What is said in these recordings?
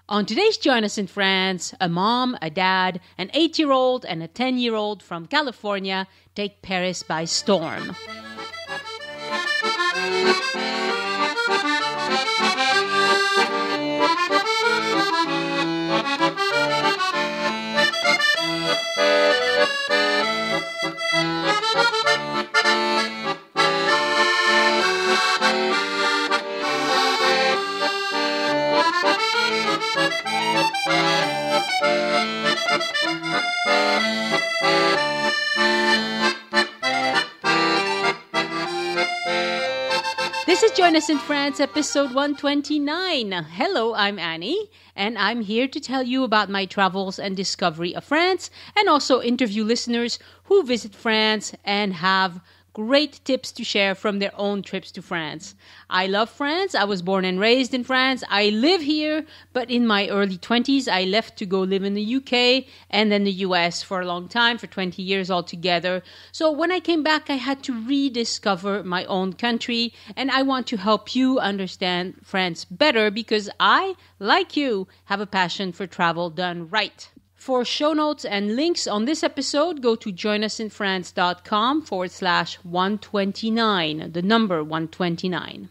On today's Join Us in France, a mom, a dad, an 8-year-old, and a 10-year-old from California take Paris by storm. This is Join Us in France, episode 129. Hello, I'm Annie, and I'm here to tell you about my travels and discovery of France, and also interview listeners who visit France and have great tips to share from their own trips to France. I love France. I was born and raised in France. I live here, but in my early 20s, I left to go live in the UK and then the US for a long time, for 20 years altogether. So when I came back, I had to rediscover my own country, and I want to help you understand France better because I, like you, have a passion for travel done right. For show notes and links on this episode, go to joinusinfrance.com/129, the number 129.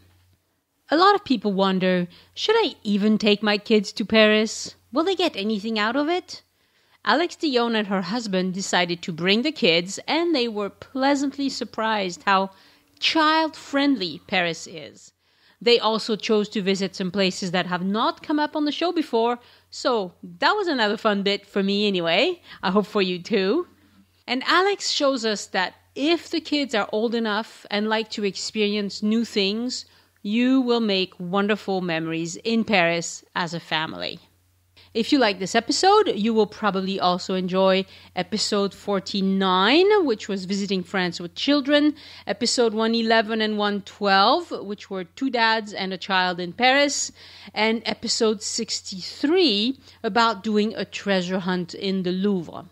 A lot of people wonder, should I even take my kids to Paris? Will they get anything out of it? Dionne and her husband decided to bring the kids, and they were pleasantly surprised how child-friendly Paris is. They also chose to visit some places that have not come up on the show before, so that was another fun bit for me anyway. I hope for you too. And Alex shows us that if the kids are old enough and like to experience new things, you will make wonderful memories in Paris as a family. If you like this episode, you will probably also enjoy episode 49, which was visiting France with children, episode 111 and 112, which were two dads and a child in Paris, and episode 63 about doing a treasure hunt in the Louvre.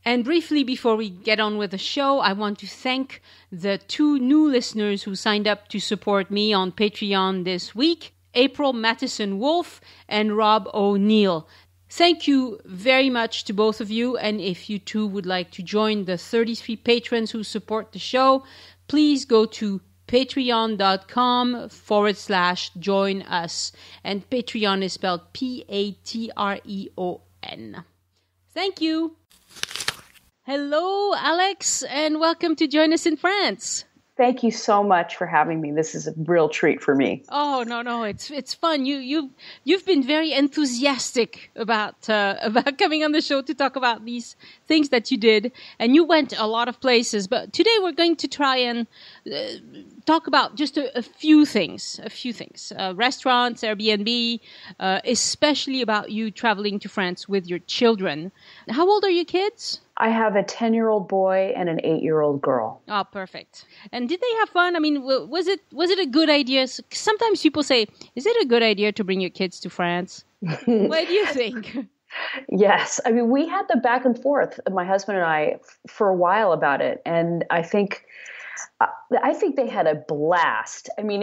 And briefly, before we get on with the show, I want to thank the two new listeners who signed up to support me on Patreon this week. April Matheson-Wolf and Rob O'Neill. Thank you very much to both of you, and if you too would like to join the 33 patrons who support the show, please go to patreon.com/join us, and Patreon is spelled Patreon. Thank you. Hello, Alex, and welcome to Join Us in France. Thank you so much for having me. This is a real treat for me. Oh, no, it's fun. You've been very enthusiastic about coming on the show to talk about these things that you did, and you went a lot of places. But today we're going to try and talk about just a few things. Restaurants, Airbnb, especially about you traveling to France with your children. How old are your kids? I have a 10-year-old boy and an 8-year-old girl. Oh, perfect. And did they have fun? I mean, was it a good idea? Sometimes people say, is it a good idea to bring your kids to France? What do you think? Yes. I mean, we had the back and forth, my husband and I, for a while about it. And I think they had a blast. I mean,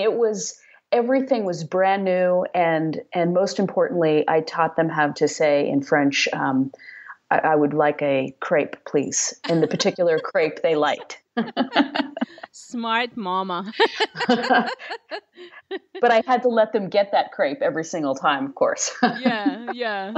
everything was brand new. And most importantly, I taught them how to say in French, I would like a crepe, please. And the particular crepe they liked. Smart mama. But I had to let them get that crepe every single time, of course. Yeah. Yeah,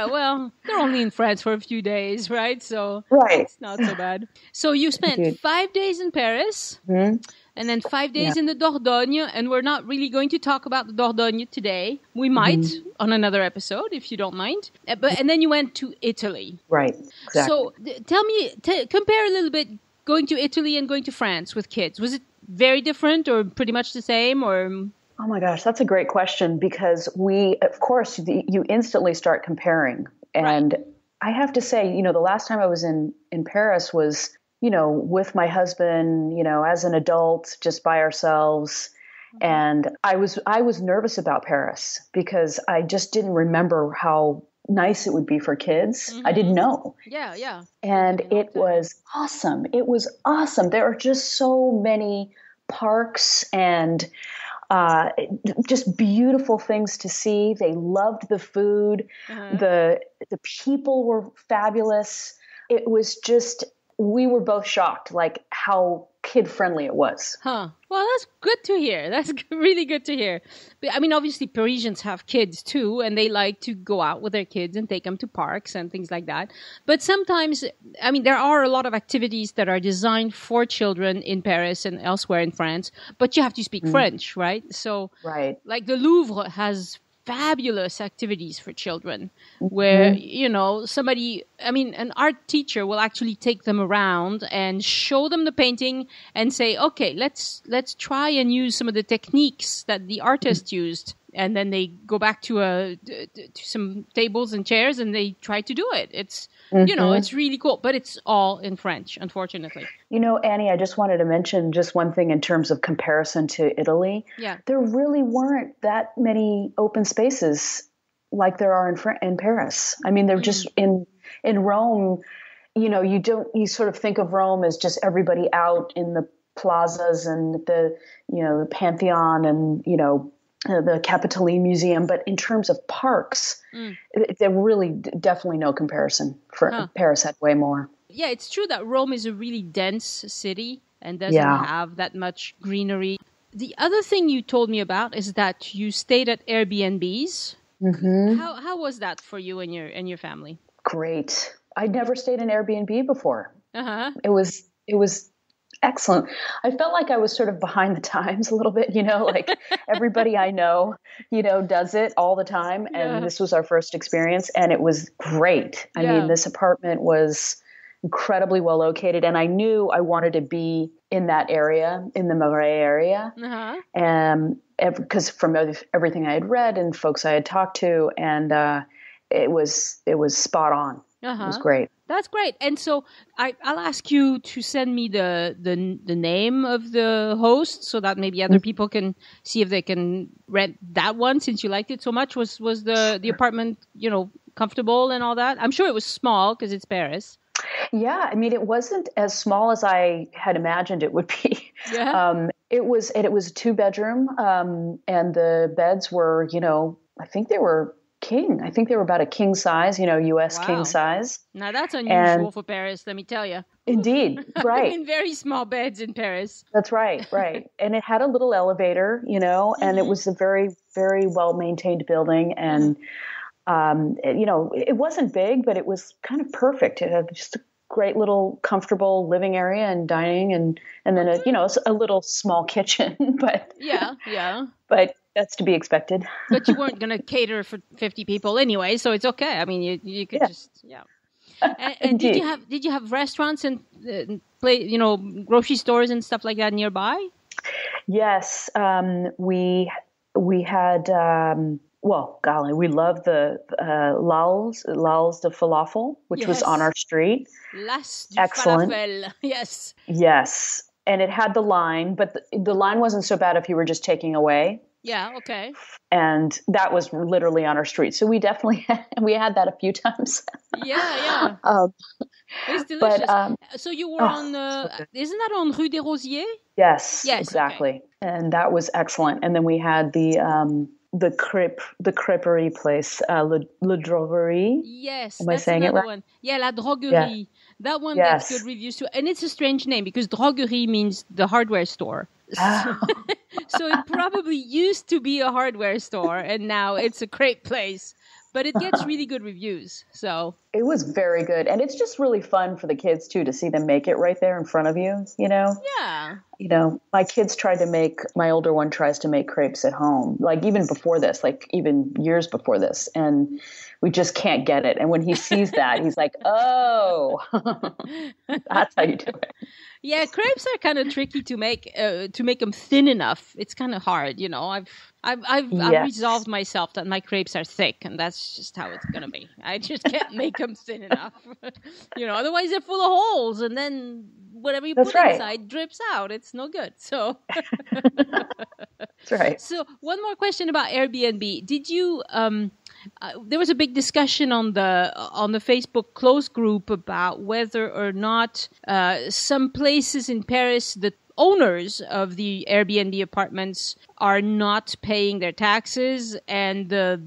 well, they're only in France for a few days, right? So right. It's not so bad. So you spent 5 days in Paris. Mm-hmm. And then 5 days in the Dordogne, and we're not really going to talk about the Dordogne today. We might on another episode, if you don't mind. And then you went to Italy. Right, exactly. So tell me, compare a little bit going to Italy and going to France with kids. Was it very different or pretty much the same? Or Oh my gosh, that's a great question because you instantly start comparing. And right. I have to say, the last time I was in Paris was with my husband, as an adult, just by ourselves. And I was nervous about Paris because I just didn't remember how nice it would be for kids. Mm-hmm. I didn't know. Yeah. And it was awesome. There are just so many parks and Just beautiful things to see. They loved the food. The people were fabulous. It was just, we were both shocked, like how kid-friendly it was. Well, that's good to hear. That's really good to hear. But, I mean, obviously, Parisians have kids too, and they like to go out with their kids and take them to parks and things like that. But sometimes, I mean, there are a lot of activities that are designed for children in Paris and elsewhere in France, but you have to speak French, right? So, like the Louvre has fabulous activities for children where, you know, an art teacher will actually take them around and show them the painting and say, okay, let's try and use some of the techniques that the artist used. And then they go back to some tables and chairs and they try to do it. It's, you know, it's really cool, but it's all in French, unfortunately. You know, Annie, I just wanted to mention just one thing in terms of comparison to Italy. Yeah. There really weren't that many open spaces like there are in Paris. I mean, they're just in Rome, you know, you sort of think of Rome as just everybody out in the plazas and the Pantheon and, you know, the Capitoline Museum, but in terms of parks, there really definitely no comparison. Paris had way more. Yeah, it's true that Rome is a really dense city and doesn't have that much greenery. The other thing you told me about is that you stayed at Airbnbs. How was that for you and your family? Great. I'd never stayed in Airbnb before. It was excellent. I felt like I was sort of behind the times a little bit, you know, like everybody I know, you know, does it all the time. And this was our first experience and it was great. I mean, this apartment was incredibly well located and I knew I wanted to be in that area, in the Migneret area. And because from everything I had read and folks I had talked to, and it was spot on. It was great. That's great. And so I'll ask you to send me the name of the host so that maybe other people can see if they can rent that one since you liked it so much. Was the apartment, you know, comfortable and all that? I'm sure it was small because it's Paris. Yeah. I mean, it wasn't as small as I had imagined it would be. It was a 2-bedroom and the beds were, you know, I think they were king. I think they were about a king size, you know, U.S. king size. Now that's unusual for Paris, let me tell you. Indeed, right. In very small beds in Paris. That's right. And it had a little elevator, you know, and it was a very, very well-maintained building. And, you know, it wasn't big, but it was kind of perfect. It had just a great little comfortable living area and dining and then, a little small kitchen. But But that's to be expected. But you weren't going to cater for 50 people anyway, so it's okay. I mean, you could And did you have restaurants and grocery stores and stuff like that nearby? Yes, we had. We loved the Lals de Falafel, which was on our street. Las du Falafel, yes. Yes, and it had the line, but the line wasn't so bad if you were just taking away. Yeah, okay. And that was literally on our street. So we definitely had that a few times. Yeah. It's delicious. But, so you were on, isn't that on Rue des Rosiers? Yes, exactly. Okay. And that was excellent. And then we had the creperie place, Le Droguerie. Yes. Am I saying it right? One. Yeah, La Droguerie. Yeah. That one gets good reviews too. And it's a strange name because droguerie means the hardware store. So it probably used to be a hardware store and now it's a crepe place. But it gets really good reviews. So it was very good. And it's just really fun for the kids too to see them make it right there in front of you, you know? Yeah. You know, my older one tries to make crepes at home, like even before this, like even years before this. And we just can't get it. And when he sees that, he's like, oh, that's how you do it. Yeah, crepes are kind of tricky to make them thin enough. It's kind of hard, you know. I've resolved myself that my crepes are thick, and that's just how it's gonna be. I just can't make them thin enough, you know. Otherwise, they're full of holes, and then whatever you put inside drips out. It's no good. So that's right. So one more question about Airbnb. Did you? There was a big discussion on the Facebook close group about whether or not some places in Paris, the owners of the Airbnb apartments are not paying their taxes, and the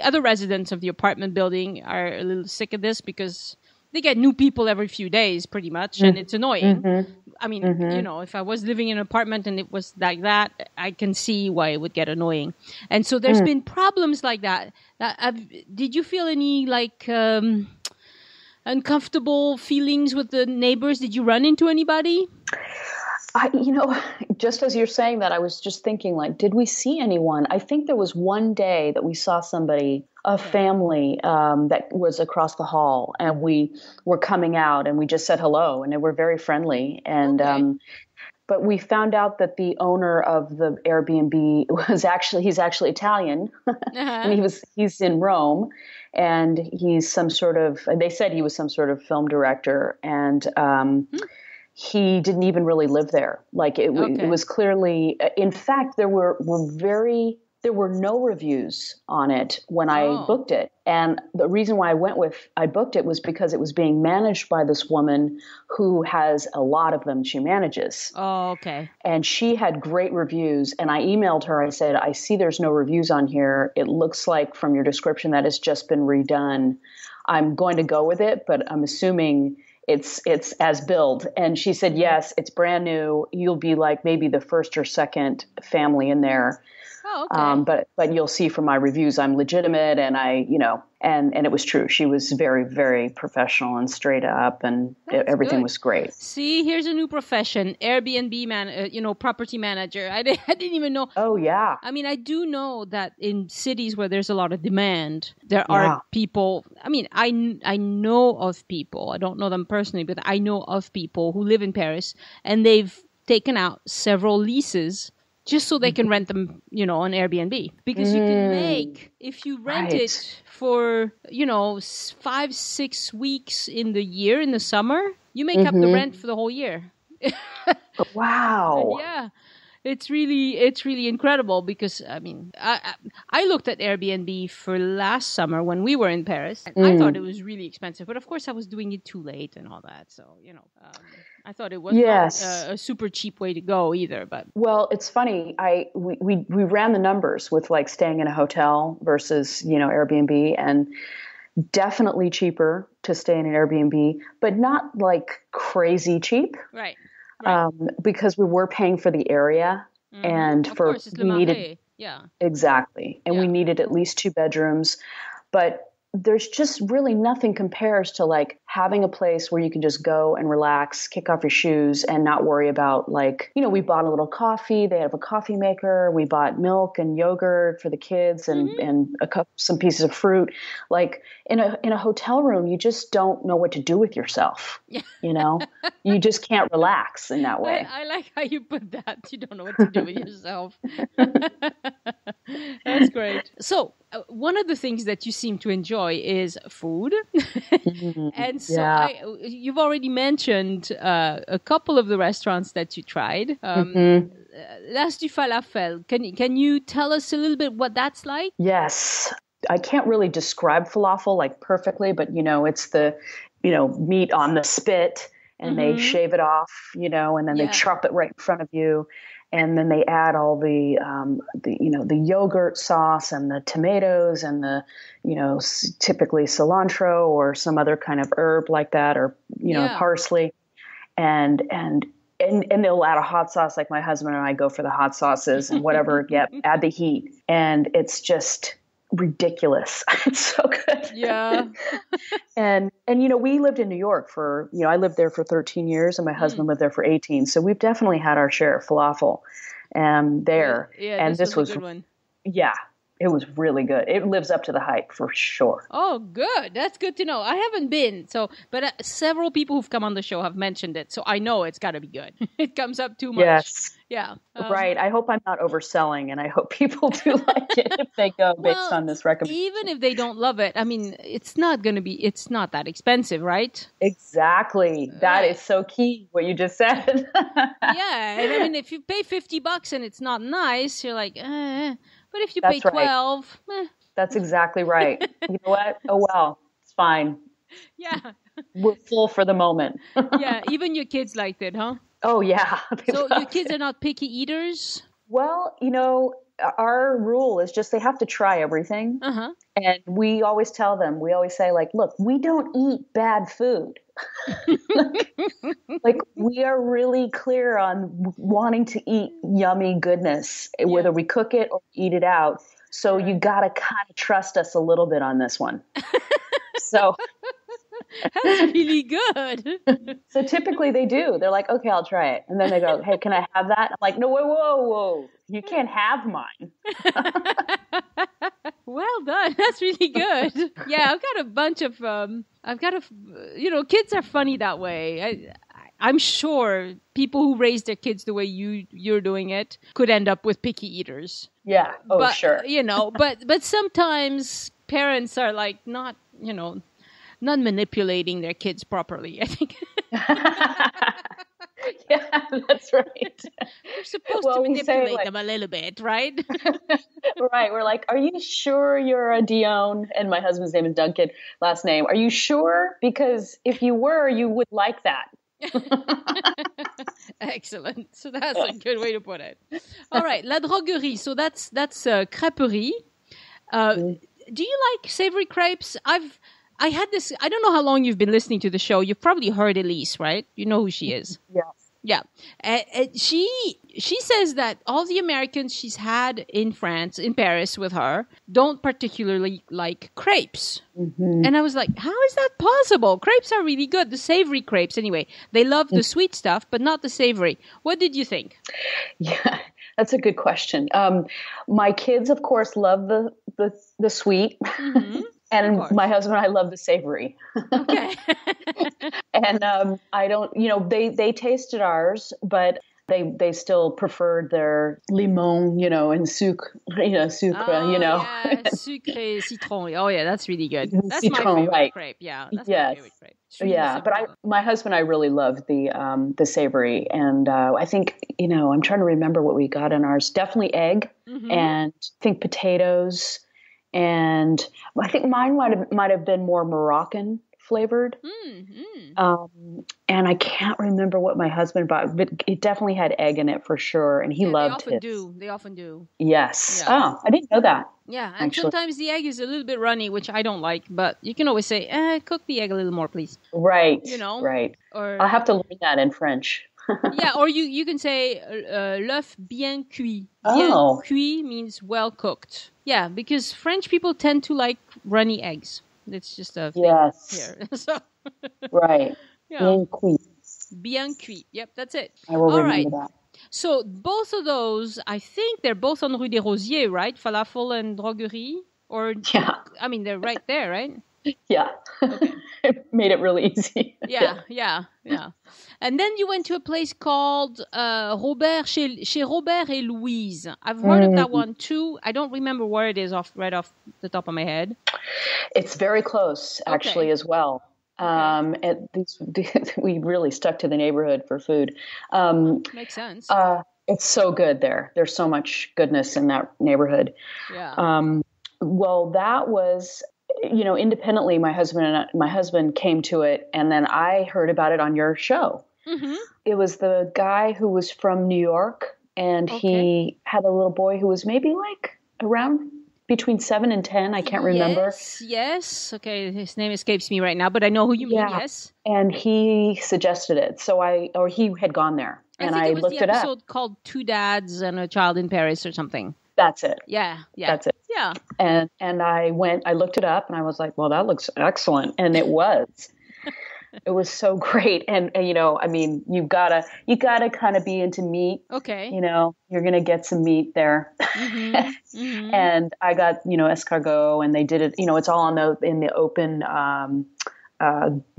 other residents of the apartment building are a little sick of this because they get new people every few days, pretty much, and it's annoying. Mm-hmm. I mean, if I was living in an apartment and it was like that, I can see why it would get annoying. And so there's been problems like that. Did you feel any uncomfortable feelings with the neighbors? Did you run into anybody? Just as you're saying that, I was just thinking, like, did we see anyone? I think there was one day that we saw somebody, a family that was across the hall, and we were coming out, and we just said hello, and they were very friendly. And but we found out that the owner of the Airbnb he's actually Italian, and he's in Rome, and he's they said he was some sort of film director, and he didn't even really live there. Like it was clearly, in fact, there were no reviews on it when I booked it. And the reason why I booked it was because it was being managed by this woman who has a lot of them she manages. Oh, okay. And she had great reviews. And I emailed her. I said, I see there's no reviews on here. It looks like from your description that it's just been redone. I'm going to go with it, but I'm assuming it's as billed. And she said, yes, it's brand new. You'll be like maybe the first or second family in there. Oh, okay. But you'll see from my reviews, I'm legitimate, and and it was true. She was very, very professional and straight up, and everything was great. See, here's a new profession, Airbnb property manager. I didn't even know. Oh, yeah. I mean, I do know that in cities where there's a lot of demand, there are people. I mean, I know of people. I don't know them personally, but I know of people who live in Paris, and they've taken out several leases just so they can rent them, on Airbnb. Because you can make, if you rent it for, 5-6 weeks in the year, in the summer, you make up the rent for the whole year. Wow. Yeah. It's really incredible because, I mean, I looked at Airbnb for last summer when we were in Paris. And I thought it was really expensive. But, of course, I was doing it too late and all that. So, I thought it wasn't a super cheap way to go either. But well, it's funny. We ran the numbers with like staying in a hotel versus, Airbnb, and definitely cheaper to stay in an Airbnb, but not like crazy cheap. Right. Because we were paying for the area and we needed, exactly. And we needed at least 2 bedrooms, but there's just really nothing compares to like having a place where you can just go and relax, kick off your shoes and not worry about like, we bought a little coffee. They have a coffee maker. We bought milk and yogurt for the kids and some pieces of fruit. Like in a hotel room, you just don't know what to do with yourself. You just can't relax in that way. I like how you put that. You don't know what to do with yourself. That's great. So one of the things that you seem to enjoy is food. And so you've already mentioned a couple of the restaurants that you tried. L'As du Falafel. Can you tell us a little bit what that's like? Yes. I can't really describe falafel like perfectly, but it's the, meat on the spit and they shave it off, and then they chop it right in front of you. And then they add all the yogurt sauce and the tomatoes and the, typically cilantro or some other kind of herb like that, or, parsley, and they'll add a hot sauce. Like my husband and I go for the hot sauces and whatever, add the heat. And it's just ridiculous. It's so good. Yeah. And we lived in New York for, I lived there for 13 years and my husband lived there for 18. So we've definitely had our share of falafel there. Yeah, and this was a good one. Yeah. It was really good. It lives up to the hype for sure. Oh, good. That's good to know. I haven't been, but several people who've come on the show have mentioned it, so I know it's got to be good. It comes up too much. Yes. Yeah. Right. I hope I'm not overselling, and I hope people do like it if they go based on this recommendation. Even if they don't love it, I mean, it's not that expensive, right? Exactly. That is so key, what you just said. Yeah. And I mean, if you pay $50 and it's not nice, you're like, But if you pay 12, That's exactly right. You know what? Oh, well, it's fine. Yeah. We're full for the moment. Yeah. Even your kids liked it, huh? Oh, yeah. They So your love kids are it. not picky eaters? Well, our rule is just they have to try everything. Uh-huh. And we always tell them, we always say, like, look, we don't eat bad food. Like we are really clear on wanting to eat yummy goodness, Yeah. whether we cook it or eat it out. So you Right. got to kind of trust us a little bit on this one. So, That's really good. so typically they do. They're like, okay, I'll try it. And then they go, hey, can I have that? I'm like, no, whoa, whoa, whoa. You can't have mine. Well done. That's really good. Yeah, I've got a bunch of kids are funny that way. I'm sure people who raise their kids the way you're doing it could end up with picky eaters. Yeah. Oh, But sure. but sometimes parents are like not manipulating their kids properly, I think. Yeah, that's right. We're supposed to Well, we say manipulate like, them a little bit, right? right. We're like, are you sure you're a Dionne? And my husband's name is Duncan, last name. Are you sure? Because if you were, you would like that. Excellent. So that's a good way to put it. All right, la droguerie. So that's crêperie. Do you like savory crepes? I had this. I don't know how long you've been listening to the show. You've probably heard Elise, right? You know who she is. Yeah. Yeah. She says that all the Americans she's had in France, in Paris with her, don't particularly like crepes. Mm-hmm. And I was like, how is that possible? Crepes are really good. The savory crepes, anyway. They love the sweet stuff, but not the savory. What did you think? Yeah, that's a good question. My kids, of course, love the sweet. Mm-hmm. And my husband and I love the savory. Okay. And I don't, they tasted ours, but they still preferred their limon, and sucre, sucre, Yeah, sucre citron. Oh, yeah, that's really good. That's citron, my favorite right. crepe. Yeah, that's my favorite crepe. Yeah, but my husband and I really loved the savory, and I think I'm trying to remember what we got in ours. Definitely egg, and I think potatoes, and I think mine might have been more Moroccan flavored. And I can't remember what my husband bought, but it definitely had egg in it for sure, and he loved it. They often do. Yes. Yeah. Oh, I didn't know that. Yeah, and sometimes the egg is a little bit runny, which I don't like, but you can always say, cook the egg a little more, please. Right. Right. Or I'll have to learn that in French. Yeah, or you can say l'œuf bien cuit. Bien cuit means well cooked. Yeah, because French people tend to like runny eggs. It's just a thing here. So, right. Yeah. Bien cuit. Bien cuit. Yep, that's it. I will remember that. So both of those, I think they're both on Rue des Rosiers, right? Falafel and droguerie? Or, yeah. I mean, they're right there, right? Yeah. Okay. It made it really easy. Yeah. And then you went to a place called chez Robert et Louise. I've heard of that one too. I don't remember where it is right off the top of my head. It's very close, actually, as well. We really stuck to the neighborhood for food. Makes sense. It's so good there. There's so much goodness in that neighborhood. Yeah. Well, that was, independently, my husband came to it, and then I heard about it on your show. Mm-hmm. It was the guy who was from New York, and he had a little boy who was maybe like around between 7 and 10. I can't remember. Yes. Okay. His name escapes me right now, but I know who you mean. Yes. And he suggested it. Or he had gone there, and I looked it up. It was the episode called Two Dads and a Child in Paris or something. That's it. Yeah. That's it. Yeah. And I looked it up, and I was like, well, that looks excellent. And it was. It was so great. And I mean, you gotta kind of be into meat. Okay. You're going to get some meat there. Mm-hmm. Mm-hmm. And I got, escargot, and they did it, it's all in the open,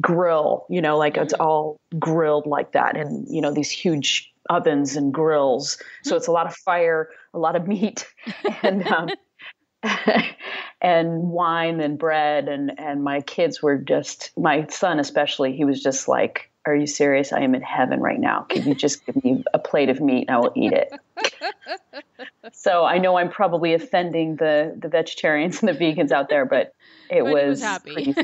grill, it's all grilled like that. And, these huge ovens and grills. So it's a lot of fire, a lot of meat, and, and wine and bread. And my kids were my son especially, he was just like, are you serious? I am in heaven right now. Can you just give me a plate of meat and I will eat it? So I know I'm probably offending the vegetarians and the vegans out there, but it was happy.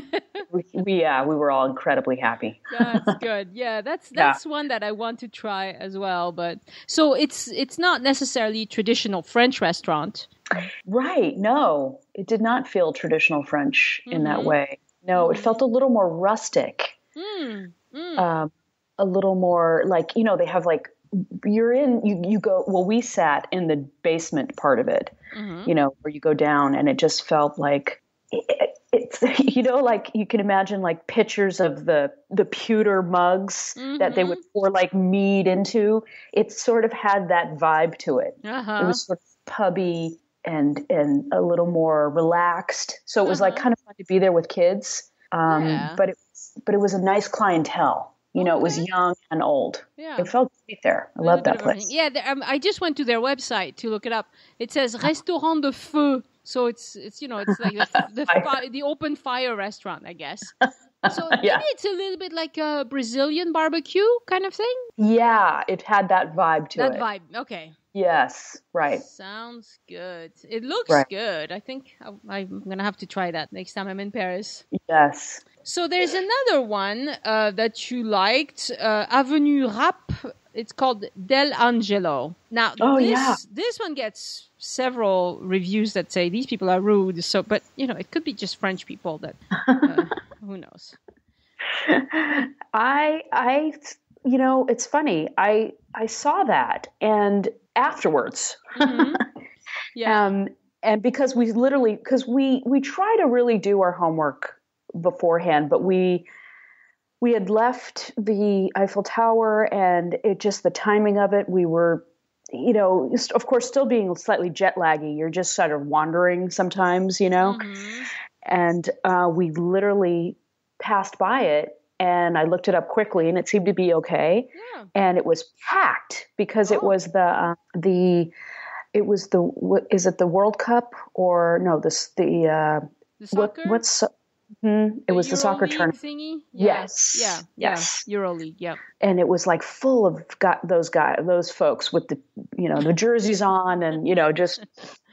we were all incredibly happy. That's good. Yeah, that's one that I want to try as well. But so it's not necessarily a traditional French restaurant. Right. No, it did not feel traditional French in that way. No, it felt a little more rustic. A little more like, they have like, you go, well, we sat in the basement part of it, where you go down, and it just felt like it's, like you can imagine like pictures of the pewter mugs that they would pour like mead into. It sort of had that vibe to it. It was sort of pubby and a little more relaxed. So it was like kind of fun to be there with kids. But it was a nice clientele. It was young and old. Yeah. It felt great there. I love that place. Yeah, I just went to their website to look it up. It says Restaurant de Feu. So it's like the open fire restaurant, I guess. So maybe it's a little bit like a Brazilian barbecue kind of thing? Yeah, it had that vibe to it. That vibe, okay. Yes, right. Sounds good. It looks good. I think I'm going to have to try that next time I'm in Paris. Yes. So there's another one that you liked, Avenue Rap. It's called Del Angelo. Now, this one gets several reviews that say these people are rude. So, but it could be just French people that, who knows? It's funny. I saw that, and afterwards, and because we try to really do our homework beforehand, but we had left the Eiffel Tower, and it just, the timing of it, we were, of course, still being slightly jet laggy. You're just sort of wandering sometimes, and we literally passed by it, and I looked it up quickly, and it seemed to be okay. Yeah. And it was packed because it was is it the World Cup or no, the soccer? It was the soccer tournament thingy? Yes. Yeah. Yes. EuroLeague. Yeah. And it was like full of those folks with the, the jerseys on and, just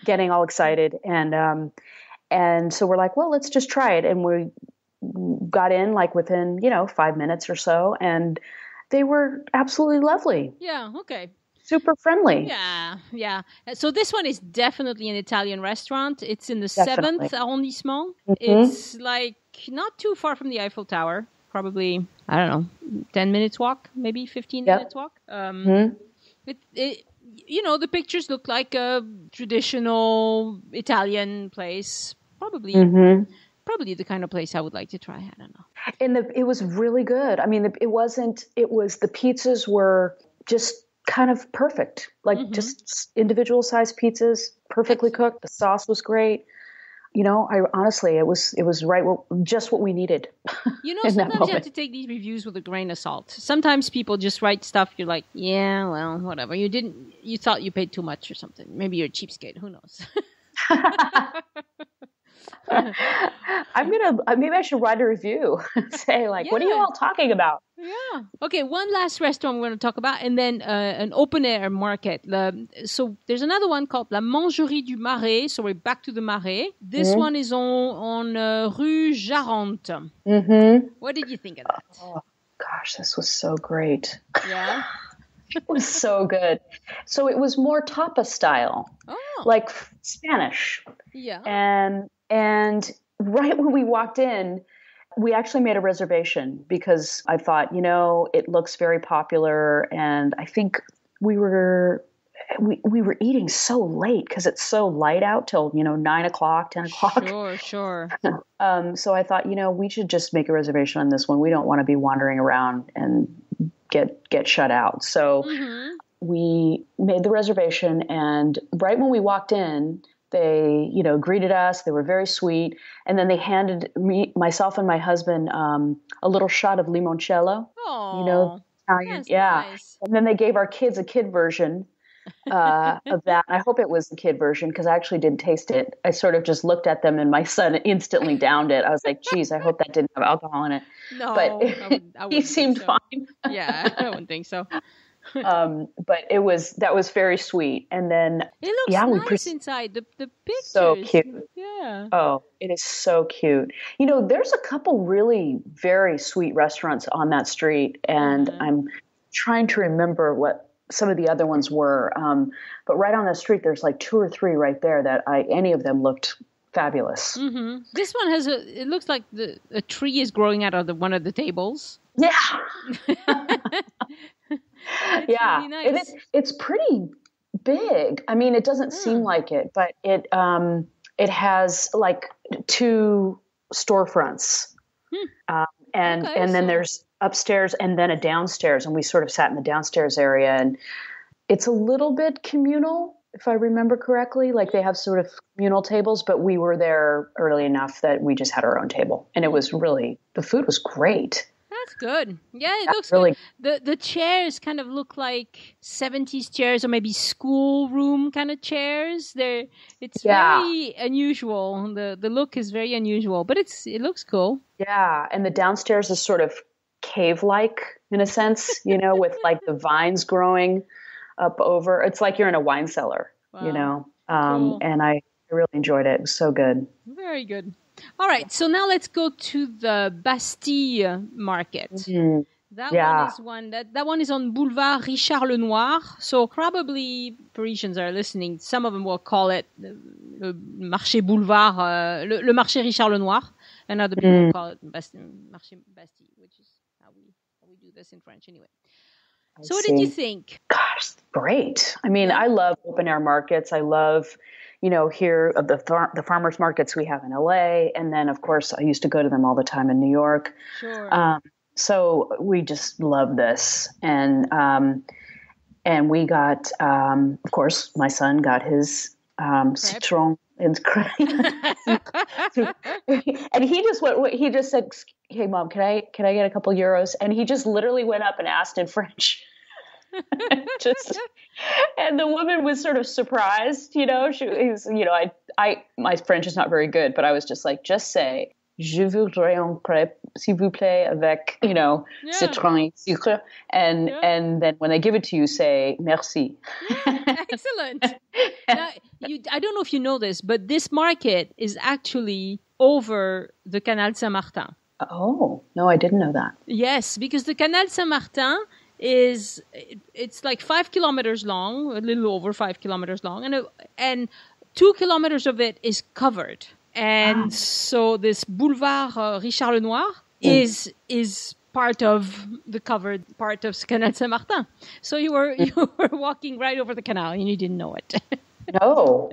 getting all excited. And so we're like, well, let's just try it. And we got in like within, 5 minutes or so, and they were absolutely lovely. Yeah. Okay. Super friendly. Yeah. So this one is definitely an Italian restaurant. It's in the 7th arrondissement. It's like not too far from the Eiffel Tower. Probably, I don't know, 10 minutes walk, maybe 15 minutes walk. The pictures look like a traditional Italian place. Probably the kind of place I would like to try. I don't know. And it was really good. I mean, the pizzas were just kind of perfect, like just individual sized pizzas, perfectly cooked. The sauce was great. I honestly, it was right, just what we needed. Sometimes you have to take these reviews with a grain of salt. Sometimes people just write stuff. You're like, yeah, well, whatever. You thought you paid too much or something. Maybe you're a cheapskate. Who knows? Maybe I should write a review. Say like, what are you all talking about? Yeah. Okay. One last restaurant we're going to talk about, and then an open air market. So there's another one called La Mangerie du Marais. So we're back to the Marais. This one is on Rue Jarente. What did you think of that? Oh gosh, this was so great. Yeah. It was so good. So it was more tapa style, like Spanish. Yeah. And right when we walked in, we actually made a reservation because I thought, it looks very popular, and I think we were eating so late because it's so light out till 9 o'clock, 10 o'clock. Sure. So I thought, we should just make a reservation on this one. We don't want to be wandering around and get shut out. So we made the reservation, and right when we walked in, they, greeted us. They were very sweet. And then they handed myself and my husband, a little shot of limoncello, Italian. Yeah. Nice. And then they gave our kids a kid version. of that. I hope it was the kid version because I actually didn't taste it. I sort of just looked at them and my son instantly downed it. I was like, geez, I hope that didn't have alcohol in it. No, But I he wouldn't think seemed so. fine. Yeah, I wouldn't think so. But that was very sweet. And then, It looks yeah, nice inside. The so pictures. cute. Yeah. Oh, it is so cute. There's a couple really very sweet restaurants on that street, and I'm trying to remember what some of the other ones were. But right on the street, there's like 2 or 3 right there that any of them looked fabulous. Mm-hmm. This one it looks like a tree is growing out of one of the tables. Yeah. Yeah. Really nice. It's pretty big. I mean, it doesn't seem like it, but it has like 2 storefronts. And then there's upstairs and then a downstairs, and we sort of sat in the downstairs area, and it's a little bit communal, if I remember correctly. Like they have sort of communal tables, but we were there early enough that we just had our own table, and it was the food was great. That's good. Yeah, it looks really good. The chairs kind of look like 70s chairs or maybe schoolroom kind of chairs. It's very unusual. The look is very unusual, but it looks cool. Yeah, and the downstairs is sort of cave-like in a sense, with like the vines growing up over. It's like you're in a wine cellar, Wow. Cool. And I really enjoyed it. It was so good. Very good. All right, so now let's go to the Bastille market. Mm-hmm. That one is on Boulevard Richard Lenoir. So probably Parisians are listening. Some of them will call it le Marché Boulevard, le Marché Richard Lenoir, and other people call it Marché Bastille, which is how we do this in French anyway. So what did you think? Gosh, great. I mean, I love open air markets. I love, here of the farmers markets we have in LA. And then, of course, I used to go to them all the time in New York. Sure. So we just love this. And we got, of course, my son got his citron and and he just said, "Hey mom, can I get a couple euros?" And he just literally went up and asked in French. And the woman was sort of surprised, my French is not very good, but I was just like, just say, "Je voudrais un crêpe, s'il vous plaît, avec, citron et sucre." And then when they give it to you, say, "Merci." Yeah, excellent. Now, I don't know if you know this, but this market is actually over the Canal Saint-Martin. Oh, no, I didn't know that. Yes, because the Canal Saint-Martin it's like 5 kilometers long, a little over 5 kilometers long, and 2 kilometers of it is covered. And so this Boulevard Richard Lenoir is part of the covered part of Canal Saint-Martin. So you were walking right over the canal and you didn't know it. No.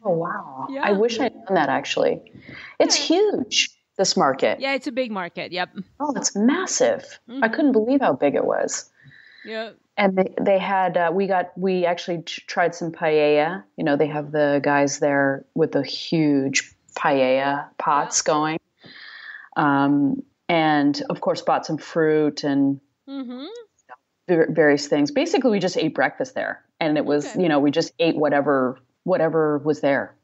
Oh, wow. Yeah. I wish I'd known that, actually. It's huge, this market. Yeah, it's a big market. Yep. Oh, it's massive. I couldn't believe how big it was. Yeah. And they had, we actually tried some paella. They have the guys there with the huge paella pots going. And of course bought some fruit and various things. Basically, we just ate breakfast there, and it was, we just ate whatever was there.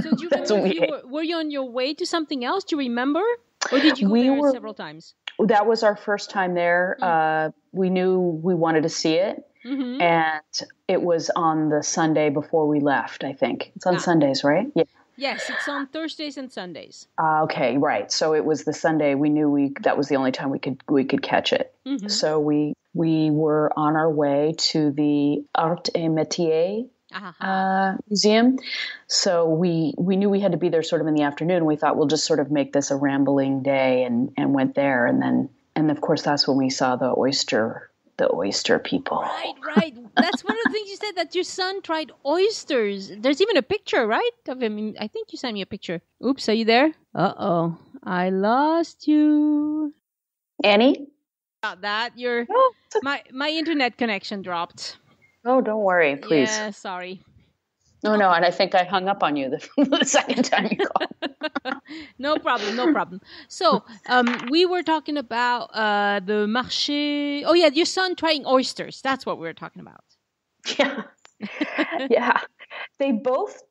So do you remember were you on your way to something else? Do you remember? Or did you go there several times? That was our first time there. We knew we wanted to see it. And it was on the Sunday before we left, I think. It's on Sundays, right? Yeah. Yes, it's on Thursdays and Sundays. Okay, right. So it was the Sunday. We knew that was the only time we could catch it. So we were on our way to the Art et Métiers museum. So we knew we had to be there sort of in the afternoon. We thought we'll just sort of make this a rambling day and went there. And of course, that's when we saw the oyster people. Right. That's one of the things you said, that your son tried oysters. There's even a picture, right, of him. I think you sent me a picture. Oops, are you there? Uh-oh. I lost you. Annie? About that, my internet connection dropped. Oh, don't worry, please. Yeah, sorry. No, and I think I hung up on you the second time you called. No problem. So, we were talking about the marché. Oh, yeah, your son trying oysters. That's what we were talking about. Yeah. Yeah.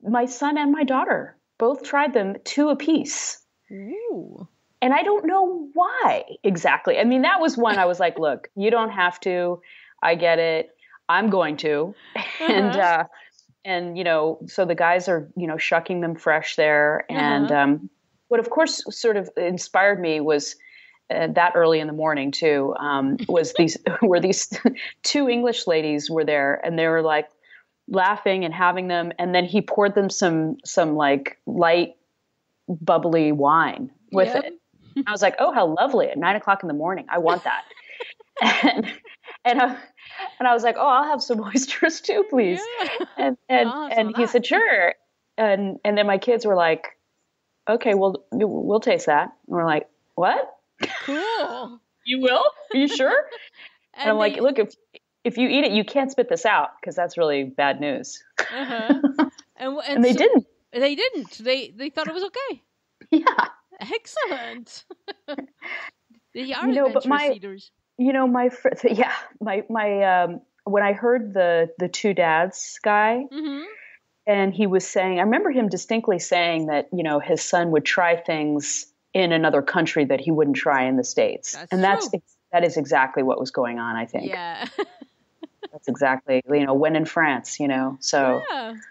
My son and my daughter, both tried them, 2 apiece. Ooh. And I don't know why exactly. I mean, that was one I was like, look, you don't have to. I get it. I'm going to. Uh-huh. And so the guys are, shucking them fresh there. Uh-huh. And what, of course, sort of inspired me was that early in the morning too. Was these 2 English ladies were there, and they were like laughing and having them, and then he poured them some like light, bubbly wine with Yep. it. I was like, oh, how lovely at 9 o'clock in the morning. I want that. and and I, and I was like, oh, I'll have some oysters too, please. Yeah. And I'll have some and of he that. said, sure. And then my kids were like, okay, well, we'll taste that. And we're like, what? Cool. You will? Are you sure? And I'm And like, they, look, if you eat it, you can't spit this out because that's really bad news. uh-huh. And they So didn't. they didn't. They thought it was okay. Yeah. Excellent. They are But adventurous eaters. when I heard the 2 dads guy, Mm-hmm. and he was saying, I remember him distinctly saying that, his son would try things in another country that he wouldn't try in the States. That's And true. that is exactly what was going on, I think. Yeah. That's exactly, when in France, so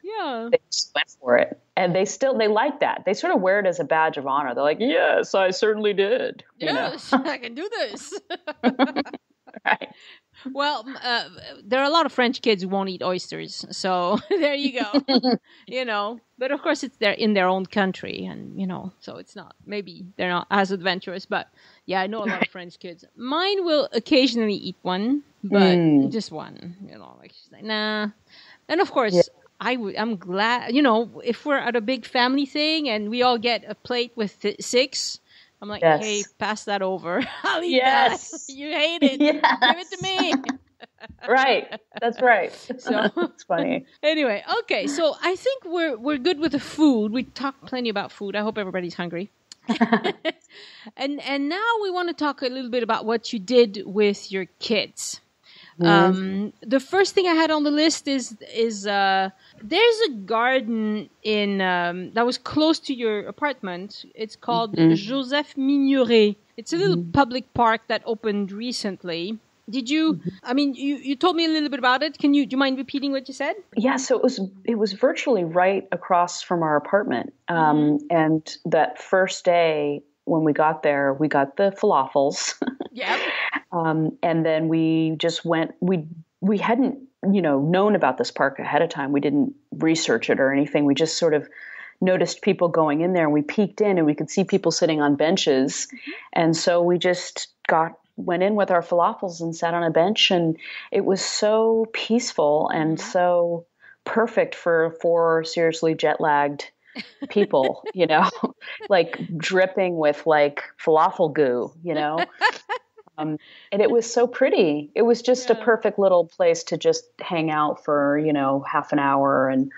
Yeah. they just went for it. And they like that. They sort of wear it as a badge of honor. They're like, yes, I certainly did. Yes, I can do this. Right. Well, there are a lot of French kids who won't eat oysters, so there you go. But of course, they're in their own country, and so it's not. Maybe they're not as adventurous, but yeah, I know a lot of French kids. Mine will occasionally eat one, but just one. Like she's like, nah. And of course, Yeah. I'm glad. If we're at a big family thing and we all get a plate with 6. I'm like, Yes. hey, pass that over. I'll eat Yes. that. You hate it. Yes. Give it to me. Right. That's right. So it's funny. anyway, okay. So I think we're good with the food. We talked plenty about food. I hope everybody's hungry. And now we want to talk a little bit about what you did with your kids. The first thing I had on the list is there's a garden in that was close to your apartment. It's called Joseph Migneret. It's a little public park that opened recently. Did you? I mean, you told me a little bit about it. Do you mind repeating what you said? Yeah, so it was virtually right across from our apartment. And that first day when we got there, we got the falafels. Yeah. And then we just went. We hadn't known about this park ahead of time. We didn't research it or anything. We just sort of noticed people going in there, and we peeked in, and we could see people sitting on benches. And so we just went in with our falafels and sat on a bench, and it was so peaceful and so perfect for 4 seriously jet lagged people, like dripping with like falafel goo, and it was so pretty. It was just a perfect little place to just hang out for, half an hour and